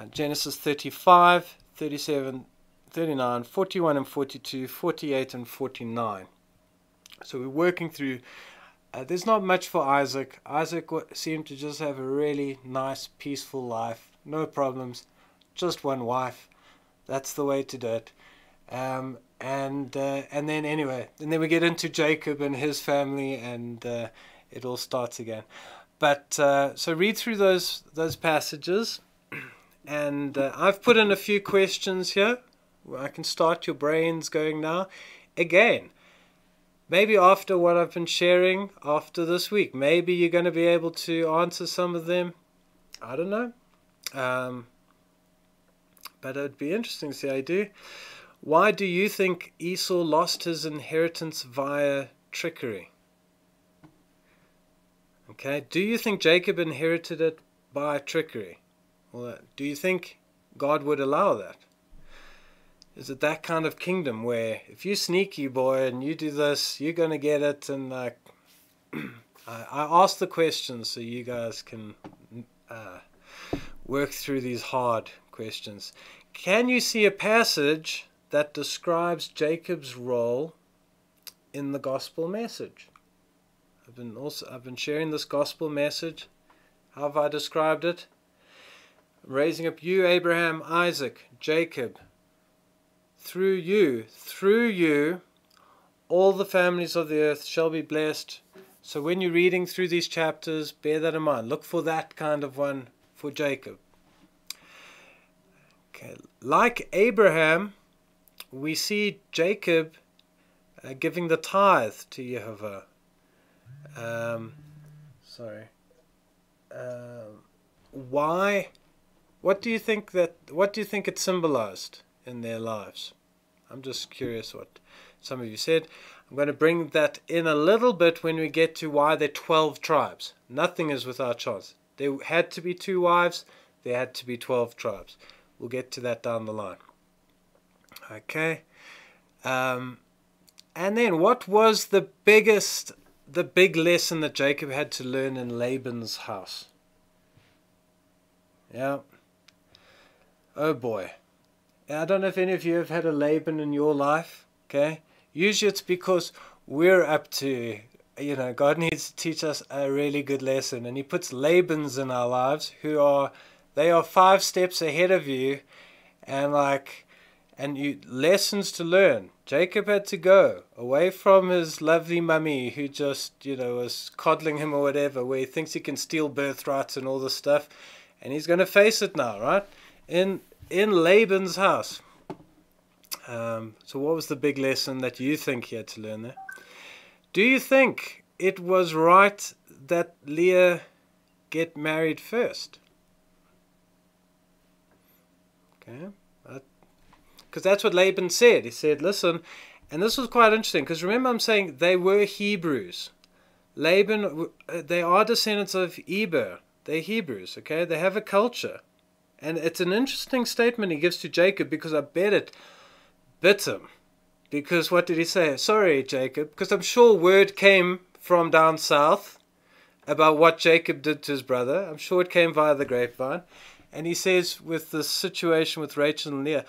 Genesis 35, 37, 39, 41 and 42, 48 and 49. So we're working through, there's not much for Isaac. Isaac seemed to just have a really nice, peaceful life. No problems. Just one wife. That's the way to do it. And then anyway, and then we get into Jacob and his family, and it all starts again. But so read through those passages, and I've put in a few questions here. I can start your brains going now. Again, maybe after what I've been sharing after this week, maybe you're going to be able to answer some of them. I don't know. But it would be interesting to see how you do. Why do you think Esau lost his inheritance via trickery? Okay, do you think Jacob inherited it by trickery? Well, do you think God would allow that? Is it that kind of kingdom where if you sneaky boy and you do this, you're going to get it? And like, I ask the questions so you guys can work through these hard questions. Can you see a passage that describes Jacob's role in the gospel message. I've been sharing this gospel message. How have I described it? Raising up you, Abraham, Isaac, Jacob. Through you, all the families of the earth shall be blessed. So when you're reading through these chapters, bear that in mind. Look for that kind of one for Jacob. Okay. Like Abraham, we see Jacob giving the tithe to Jehovah. Why? What do you think it symbolized in their lives? I'm just curious what some of you said. I'm going to bring that in a little bit when we get to why there are 12 tribes. Nothing is without chance. There had to be 2 wives. There had to be 12 tribes. We'll get to that down the line. Okay. And then what was the big lesson that Jacob had to learn in Laban's house? Yeah. Oh boy. I don't know if any of you have had a Laban in your life. Okay. Usually it's because we're up to, God needs to teach us a really good lesson. And he puts Labans in our lives they are 5 steps ahead of you and you lessons to learn. Jacob had to go away from his lovely mummy who just, was coddling him or whatever, where he thinks he can steal birthrights and all this stuff. And he's going to face it now, right? In Laban's house. So what was the big lesson that you think he had to learn there? Do you think it was right that Leah get married first? Okay. Because that's what Laban said. He said, listen, and this was quite interesting, because remember I'm saying they were Hebrews. Laban, they are descendants of Eber. They're Hebrews, okay? They have a culture. And it's an interesting statement he gives to Jacob, because I bet it bit him. Because what did he say? Sorry, Jacob, because I'm sure word came from down south about what Jacob did to his brother. I'm sure it came via the grapevine. And he says, with the situation with Rachel and Leah,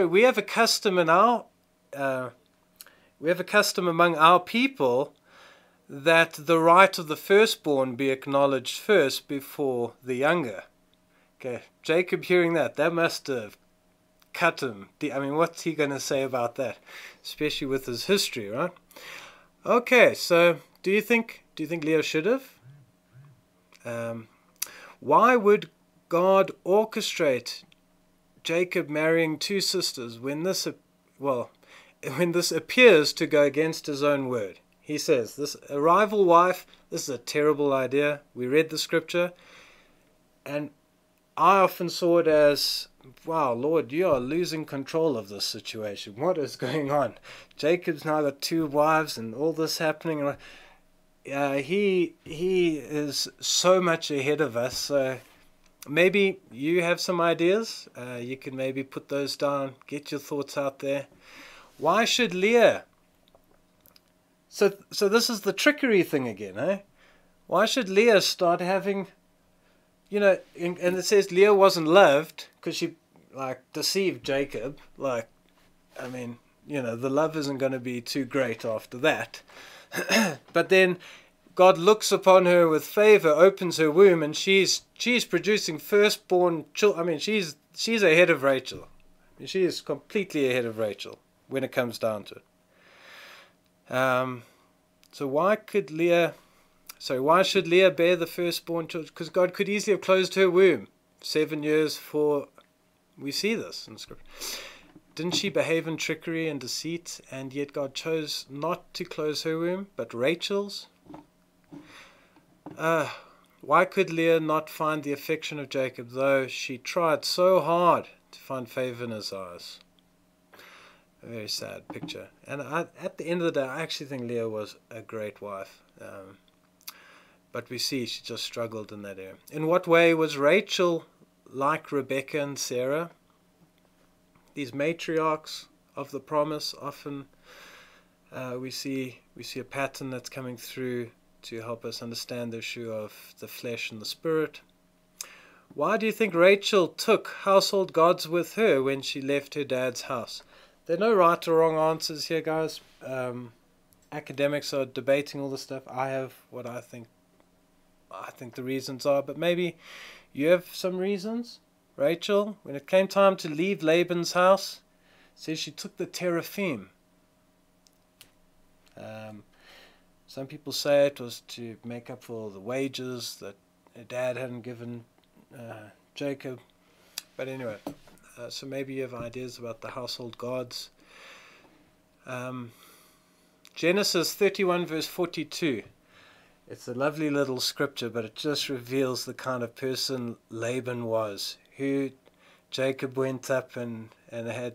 we have a custom among our people that the right of the firstborn be acknowledged first before the younger. Okay, Jacob hearing that must have cut him. I mean, what's he going to say about that? Especially with his history, right? Okay, so do you think Leah should have? Why would God orchestrate Jacob marrying 2 sisters when this appears to go against his own word? He says, a rival wife, this is a terrible idea. We read the scripture, and I often saw it as, wow, Lord, you are losing control of this situation. What is going on? Jacob's now got 2 wives and all this happening. He is so much ahead of us. So maybe you have some ideas. You can maybe put those down. Get your thoughts out there. Why should Leah? So this is the trickery thing again, eh? Why should Leah start having, and it says Leah wasn't loved because she deceived Jacob. The love isn't going to be too great after that. But then God looks upon her with favor, opens her womb, and she's producing firstborn children. She's ahead of Rachel. She is completely ahead of Rachel when it comes down to it. So why should Leah bear the firstborn children? Because God could easily have closed her womb 7 years for. We see this in Scripture. Didn't she behave in trickery and deceit, and yet God chose not to close her womb, but Rachel's? Why could Leah not find the affection of Jacob, though she tried so hard to find favor in his eyes? A very sad picture. And at the end of the day, I actually think Leah was a great wife. But we see she just struggled in that area. In what way was Rachel like Rebecca and Sarah? These matriarchs of the promise, often we see a pattern that's coming through to help us understand the issue of the flesh and the spirit. Why do you think Rachel took household gods with her when she left her dad's house? There are no right or wrong answers here, guys. academics are debating all this stuff. I have what I think the reasons are, but maybe you have some reasons. Rachel, when it came time to leave Laban's house, says she took the teraphim. Some people say it was to make up for the wages that her dad hadn't given Jacob. But anyway, so maybe you have ideas about the household gods. Genesis 31 verse 42. It's a lovely little scripture, but it just reveals the kind of person Laban was, who Jacob went up and had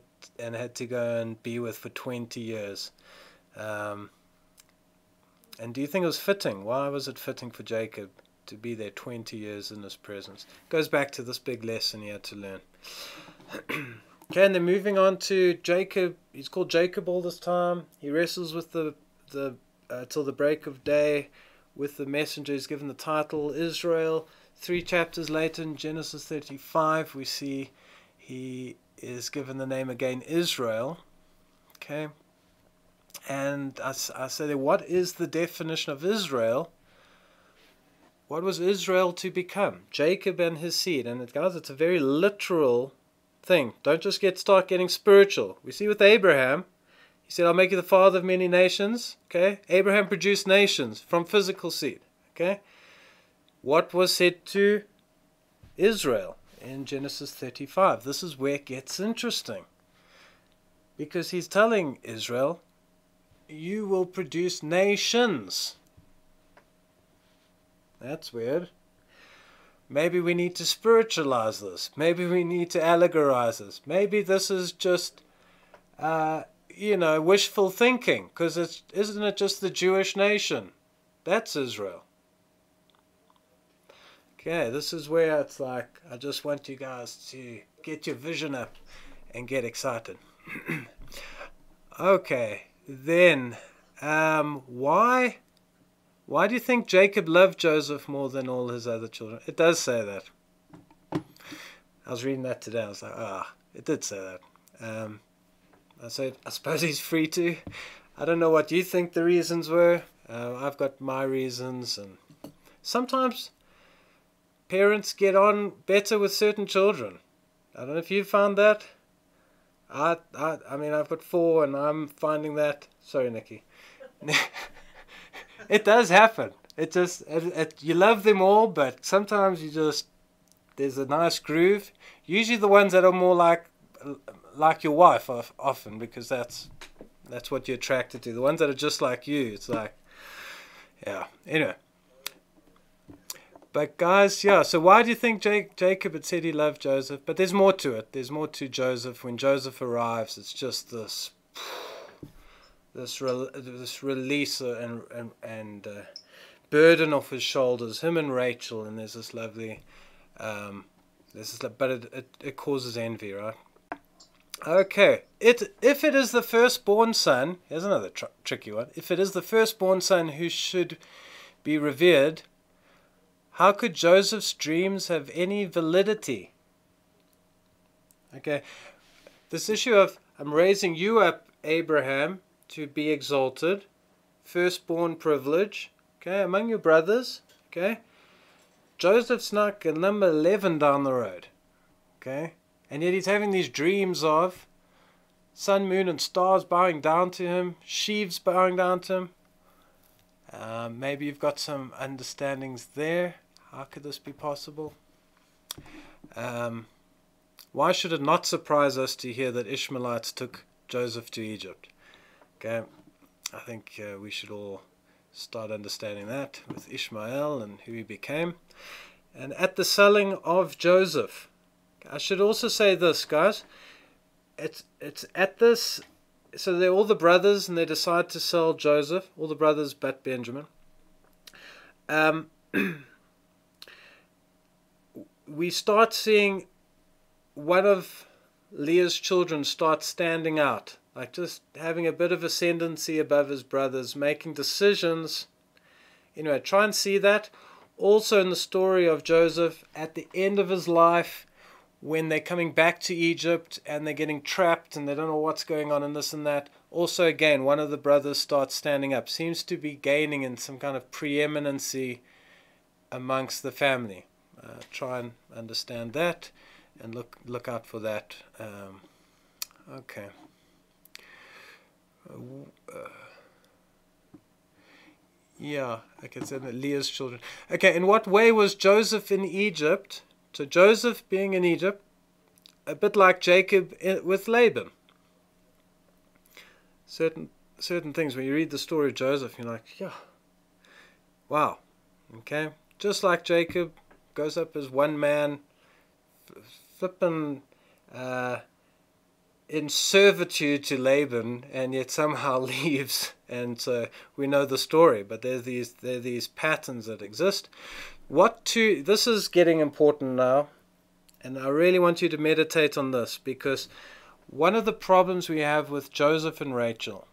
to go and be with for 20 years. And do you think it was fitting? Why was it fitting for Jacob to be there 20 years in his presence? Goes back to this big lesson he had to learn. Okay, and then moving on to Jacob. He's called Jacob all this time. He wrestles with the till the break of day with the messenger. He's given the title Israel. 3 chapters later in Genesis 35, we see he is given the name again Israel. Okay. And I say, what is the definition of Israel? What was Israel to become? Jacob and his seed. And guys, it's a very literal thing. Don't just start getting spiritual. We see with Abraham, he said, I'll make you the father of many nations. Okay, Abraham produced nations from physical seed. Okay, what was said to Israel in Genesis 35? This is where it gets interesting, because he's telling Israel, you will produce nations. That's weird. Maybe we need to spiritualize this. Maybe we need to allegorize this. Maybe this is just, wishful thinking. Because isn't it just the Jewish nation? That's Israel. Okay, this is where it's like, I just want you guys to get your vision up and get excited. Okay. Then, why do you think Jacob loved Joseph more than all his other children? It does say that. I was reading that today. I was like, it did say that. I said, I suppose he's free to. I don't know what you think the reasons were. I've got my reasons, and sometimes parents get on better with certain children. I don't know if you found that. I mean, I've got 4, and I'm finding that. Sorry, Nikki. It does happen. It just you love them all, but sometimes there's a nice groove. Usually the ones that are more like your wife often, because that's what you're attracted to. The ones that are just like you, it's like, yeah. Anyway. But guys, yeah, so why do you think Jacob had said he loved Joseph? But there's more to it. There's more to Joseph. When Joseph arrives, it's just this release and burden off his shoulders. Him and Rachel, and there's this lovely, but it causes envy, right? Okay, if it is the firstborn son, here's another tricky one. If it is the firstborn son who should be revered, how could Joseph's dreams have any validity? Okay, this issue of, I'm raising you up, Abraham, to be exalted, firstborn privilege, okay, among your brothers, okay. Joseph's like number 11 down the road, okay, and yet he's having these dreams of sun, moon, and stars bowing down to him, sheaves bowing down to him. Maybe you've got some understandings there. How could this be possible? Why should it not surprise us to hear that Ishmaelites took Joseph to Egypt? Okay, I think we should all start understanding that with Ishmael and who he became. And at the selling of Joseph, I should also say this, guys. It's at this, so they're all the brothers, and they decide to sell Joseph, all the brothers but Benjamin. We start seeing one of Leah's children start standing out, like just having a bit of ascendancy above his brothers, making decisions. Anyway, try and see that. Also in the story of Joseph, at the end of his life, when they're coming back to Egypt and they're getting trapped and they don't know what's going on and this and that. Also, again, one of the brothers starts standing up, seems to be gaining in some kind of preeminency amongst the family. Try and understand that and look out for that. Okay. Yeah, okay, so Leah's children. Okay, in what way was Joseph in Egypt? So Joseph being in Egypt, a bit like Jacob with Laban. Certain things, when you read the story of Joseph, you're like, yeah, wow. Okay, just like Jacob goes up as one man, flipping in servitude to Laban, and yet somehow leaves. And so we know the story, but there are these patterns that exist. This is getting important now, and I really want you to meditate on this, because one of the problems we have with Joseph and Rachel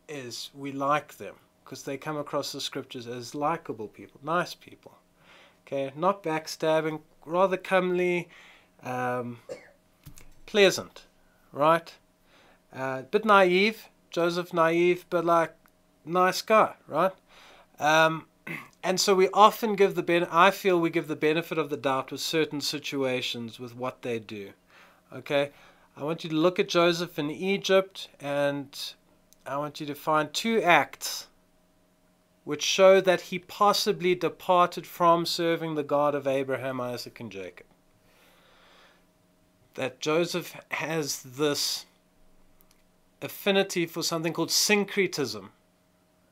is we like them because they come across the scriptures as likable people, nice people. Okay, not backstabbing, rather comely, pleasant, right? A bit naive, Joseph naive, but like nice guy, right? And so we often give I feel we give the benefit of the doubt with certain situations with what they do. Okay, I want you to look at Joseph in Egypt, and I want you to find 2 acts which show that he possibly departed from serving the God of Abraham, Isaac, and Jacob. That Joseph has this affinity for something called syncretism,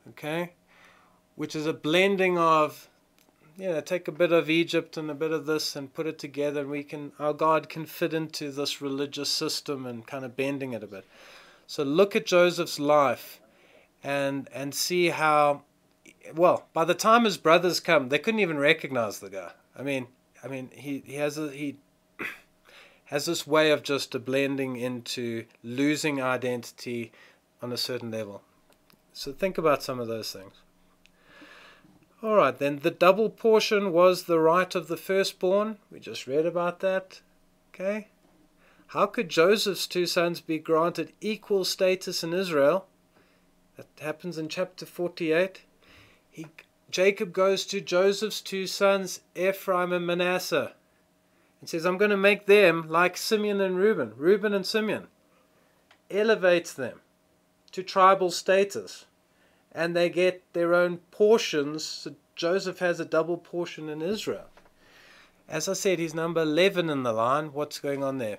okay, which is a blending of, take a bit of Egypt and a bit of this and put it together, and our God can fit into this religious system and kind of bending it a bit. So look at Joseph's life and see how, well, by the time his brothers come, they couldn't even recognize the guy. I mean, he has this way of just blending into losing identity on a certain level. So think about some of those things. All right, then the double portion was the right of the firstborn. We just read about that. Okay. How could Joseph's 2 sons be granted equal status in Israel? That happens in chapter 48. Jacob goes to Joseph's 2 sons, Ephraim and Manasseh, and says, I'm going to make them like Simeon and Reuben and Simeon. Elevates them to tribal status, and they get their own portions. So Joseph has a double portion in Israel. As I said, he's number 11 in the line. What's going on there?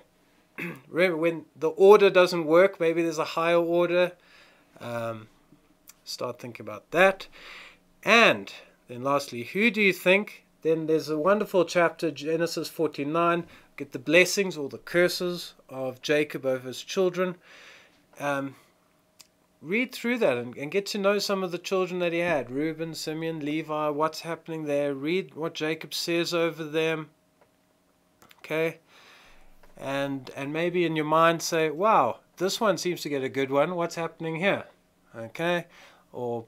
Remember, when the order doesn't work, maybe there's a higher order. Start thinking about that. And then lastly, who do you think? Then there's a wonderful chapter, Genesis 49. Get the blessings or the curses of Jacob over his children. Read through that and get to know some of the children that he had. Reuben, Simeon, Levi, what's happening there. Read what Jacob says over them. Okay? And maybe in your mind say, wow, this one seems to get a good one. What's happening here? Okay? Or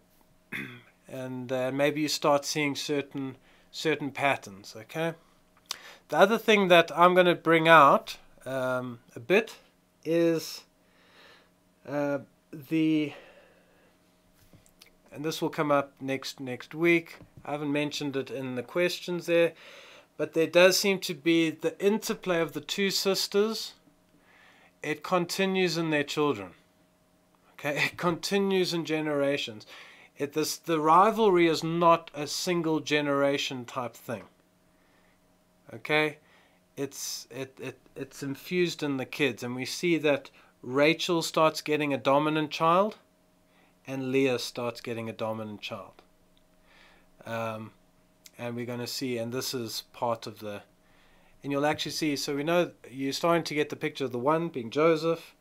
and maybe you start seeing certain patterns. Okay? The other thing that I'm going to bring out a bit is and this will come up next week. I haven't mentioned it in the questions there, but there does seem to be the interplay of the 2 sisters. It continues in their children. Okay, it continues in generations. The rivalry is not a single generation type thing. Okay, it's infused in the kids, and we see that Rachel starts getting a dominant child, and Leah starts getting a dominant child. And we're going to see, and this is part of and you'll actually see, so we know you're starting to get the picture of the one being Joseph.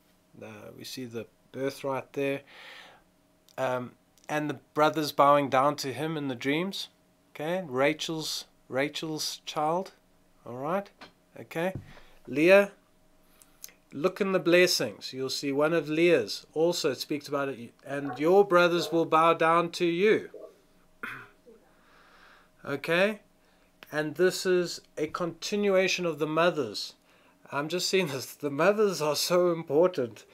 We see the birthright there. And the brothers bowing down to him in the dreams. Okay, Rachel's child. All right, okay. Leah, look in the blessings. You'll see one of Leah's. Also, it speaks about it. And your brothers will bow down to you. Okay, And this is a continuation of the mothers. I'm just seeing this. The mothers are so important.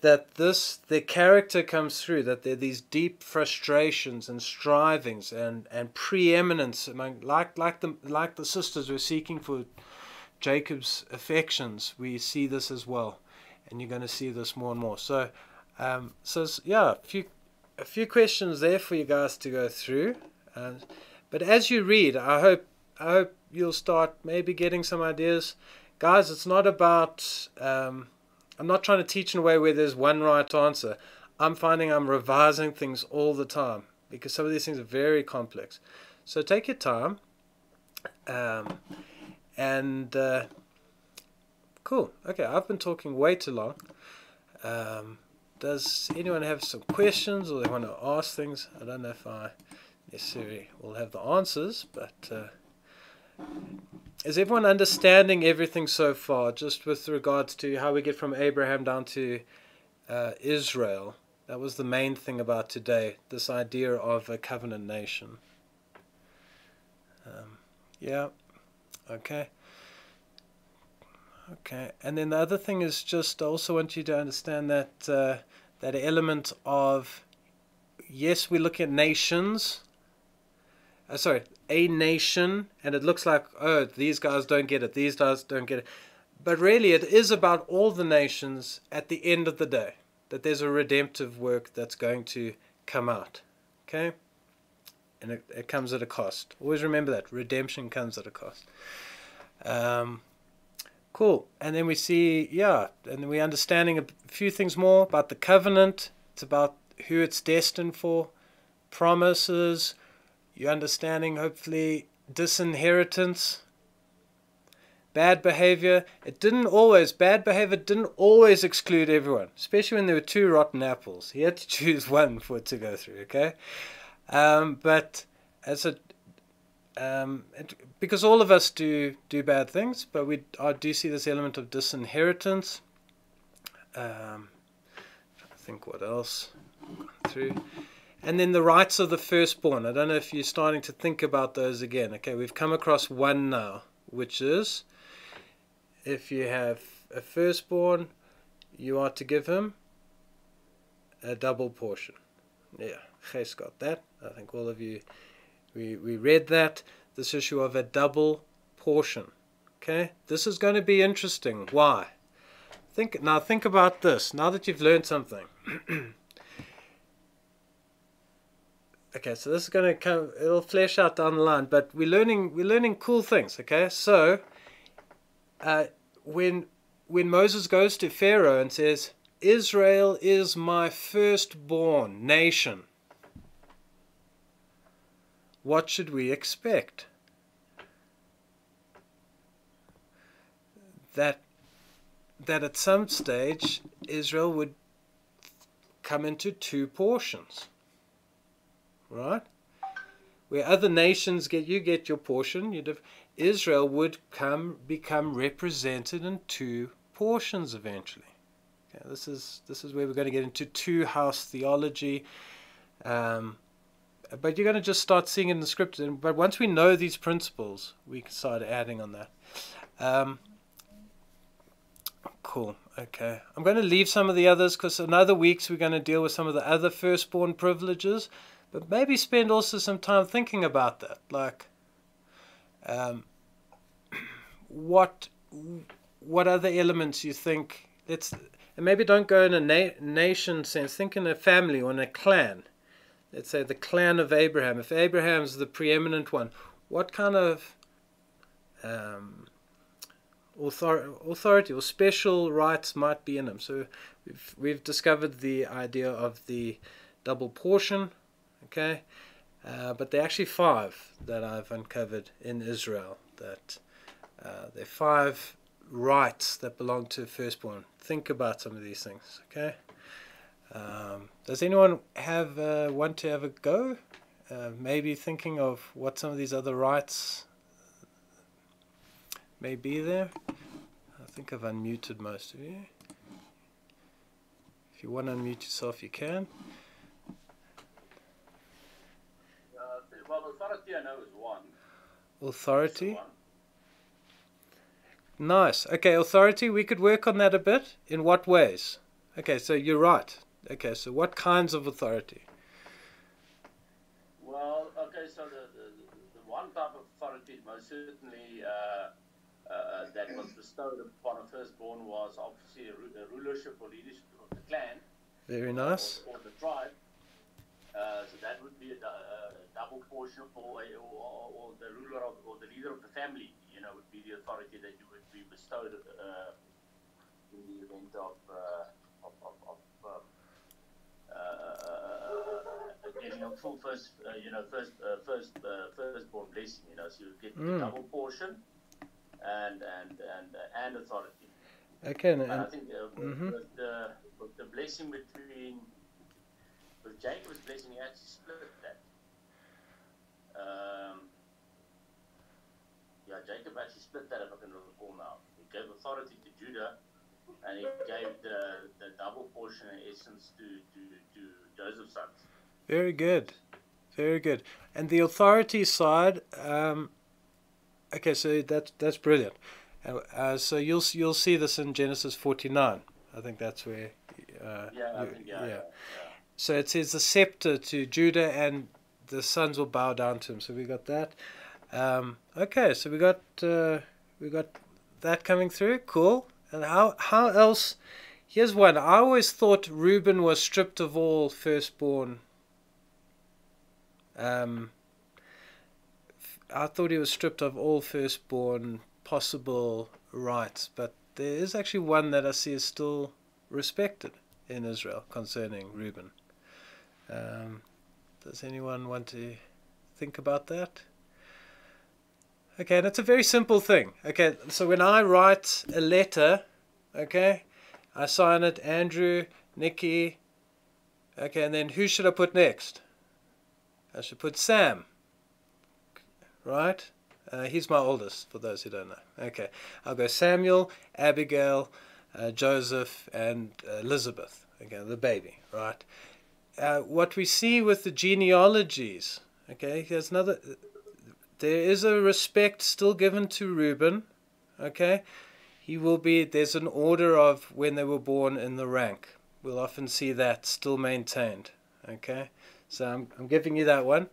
That their character comes through, that there are these deep frustrations and strivings and preeminence among, like the sisters were seeking for Jacob's affections. We see this as well, and you're going to see this more and more. So, yeah, a few questions there for you guys to go through. But as you read, I hope you'll start maybe getting some ideas, guys. It's not about I'm not trying to teach in a way where there's one right answer. I'm finding I'm revising things all the time because some of these things are very complex. So take your time. Cool. Okay, I've been talking way too long. Does anyone have some questions or they want to ask things? I don't know if I necessarily will have the answers, but is everyone understanding everything so far, just with regards to how we get from Abraham down to Israel? That was the main thing about today, this idea of a covenant nation. Yeah, okay. Okay, and then the other thing is just I also want you to understand that that element of, yes, we look at nations, a nation, and it looks like, oh, these guys don't get it, these guys don't get it. But really, it is about all the nations at the end of the day, that there's a redemptive work that's going to come out. Okay? And it comes at a cost. Always remember that. Redemption comes at a cost. Cool. And then we see, yeah, and then we're understanding a few things more about the covenant. It's about who it's destined for, promises. You're understanding, hopefully, disinheritance, bad behavior. Bad behavior didn't always exclude everyone, especially when there were two rotten apples. He had to choose one for it to go through, okay? But as because all of us do bad things, but I do see this element of disinheritance. I think what else through. And then the rights of the firstborn. I don't know if you're starting to think about those again. Okay, we've come across one now, which is if you have a firstborn, you are to give him a double portion. Yeah, Ches got that. I think all of you, we read that. This issue of a double portion. Okay, this is going to be interesting. Why? Think about this. Now that you've learned something. Okay, so this is going to come, it'll flesh out down the line, but we're learning cool things, okay? So, when Moses goes to Pharaoh and says, Israel is my firstborn nation, what should we expect? That at some stage, Israel would come into two portions. Right? Where other nations get your portion, Israel would become represented in two portions eventually. Okay, this is where we're going to get into two-house theology. But you're going to just start seeing it in the scriptures. But once we know these principles, we can start adding on that. Cool. Okay. I'm going to leave some of the others because in other weeks we're going to deal with some of the other firstborn privileges. But maybe spend also some time thinking about that, like what other elements you think. And maybe don't go in a nation sense. Think in a family or in a clan. Let's say the clan of Abraham. If Abraham's the preeminent one, what kind of authority or special rights might be in him? So we've discovered the idea of the double portion. Okay, but there are actually 5 that I've uncovered in Israel. That there are 5 rights that belong to firstborn. Think about some of these things. Okay. Does anyone want to have a go? Maybe thinking of what some of these other rights may be there. I think I've unmuted most of you. If you want to unmute yourself, you can. Well, as far as I know is one. Authority. one. Nice. Okay, authority, we could work on that a bit. In what ways? Okay, so you're right. Okay, so what kinds of authority? Well, okay, so the one type of authority most certainly that was bestowed upon a firstborn was obviously a rulership or leadership of the clan Very nice. or the tribe. So that would be a double portion or the ruler of, or the leader of the family, would be the authority that you would be bestowed in the event of getting a full firstborn blessing. So you get the double portion and authority. Okay, and I think with the blessing with Jacob's blessing, he actually split that. Jacob actually split that, if I can recall now. He gave authority to Judah, and he gave the double portion in essence to Joseph's sons. Very good. Very good. And the authority side, okay, so that's brilliant. So you'll see this in Genesis 49. I think that's where. Yeah. So it says the scepter to Judah, and the sons will bow down to him. So we got that. Okay, so we got that coming through. Cool. And how else? Here's one. I always thought Reuben was stripped of all firstborn. I thought he was stripped of all firstborn possible rights, but there is actually one that I see is still respected in Israel concerning Reuben. Does anyone want to think about that? Okay, and it's a very simple thing. Okay, so when I write a letter, okay, I sign it, Andrew, Nikki, okay, and then who should I put next? I should put Sam, right? He's my oldest, for those who don't know. Okay, I'll go Samuel, Abigail, Joseph, and Elizabeth, okay, the baby, right? What we see with the genealogies, okay, here's another. There is a respect still given to Reuben, okay? He will be, there's an order of when they were born in the rank. We'll often see that still maintained, okay? So I'm giving you that one.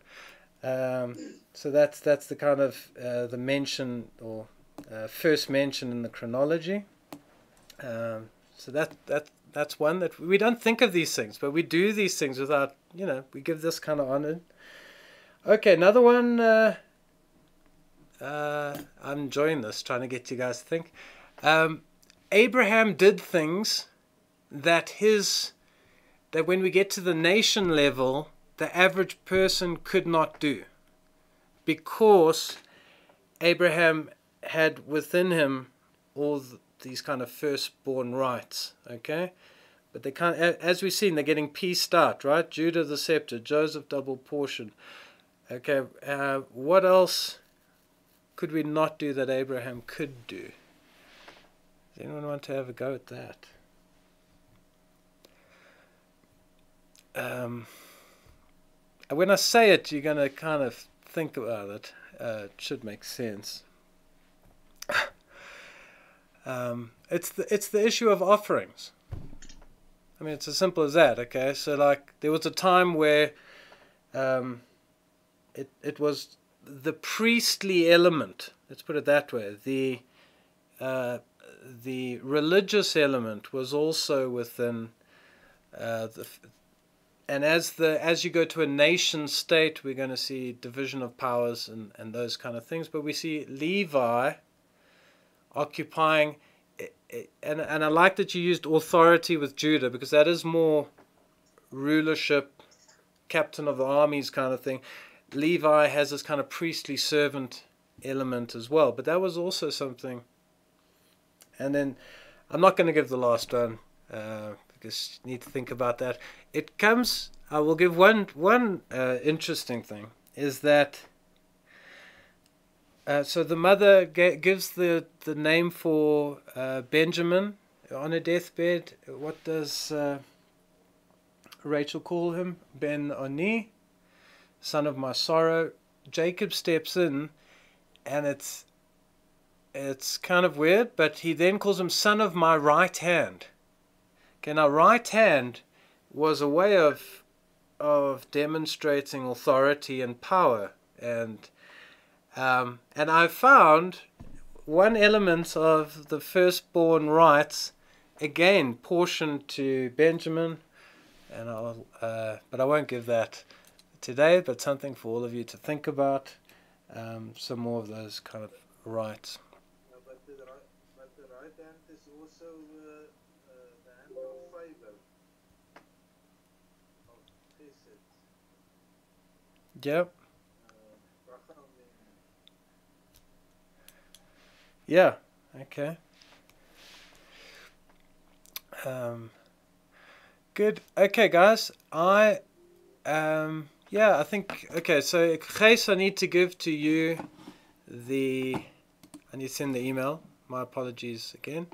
So that's the kind of the mention or first mention in the chronology. So that's one that we don't think of these things, but we do these things without, we give this kind of honor. Okay, another one. I'm enjoying this, trying to get you guys to think. Abraham did things that when we get to the nation level, the average person could not do, because Abraham had within him all these kind of firstborn rights, okay? But they can't, as we've seen, they're getting pieced out, right? Judah the scepter, Joseph double portion. Okay, what else could we not do that Abraham could do? Does anyone want to have a go at that? When I say it, you're going to kind of think about it. It should make sense. It's the issue of offerings. I mean, it's as simple as that. Okay, so like there was a time where it was the priestly element. Let's put it that way. The religious element was also within and as you go to a nation state, we're going to see division of powers and those kind of things. But we see Levi occupying, and I like that you used authority with Judah, because that is more rulership, captain of the armies kind of thing. Levi has this kind of priestly servant element as well, but that was also something. And then I'm not going to give the last one because you need to think about that. It comes, I will give one interesting thing, is that so the mother gives the name for Benjamin on her deathbed. What does Rachel call him? Ben-Oni, son of my sorrow. Jacob steps in and it's kind of weird, but he then calls him son of my right hand. Okay, now right hand was a way of demonstrating authority and power, and I found one element of the firstborn rights again portioned to Benjamin, and but I won't give that today, but something for all of you to think about. Some more of those kind of rights. No, but the right hand is also the hand of favor, of chesed. Yep. Rachamim. Yeah. Okay. Good. Okay, guys. I think, okay, so Ches, I need to give to you I need to send the email. My apologies again.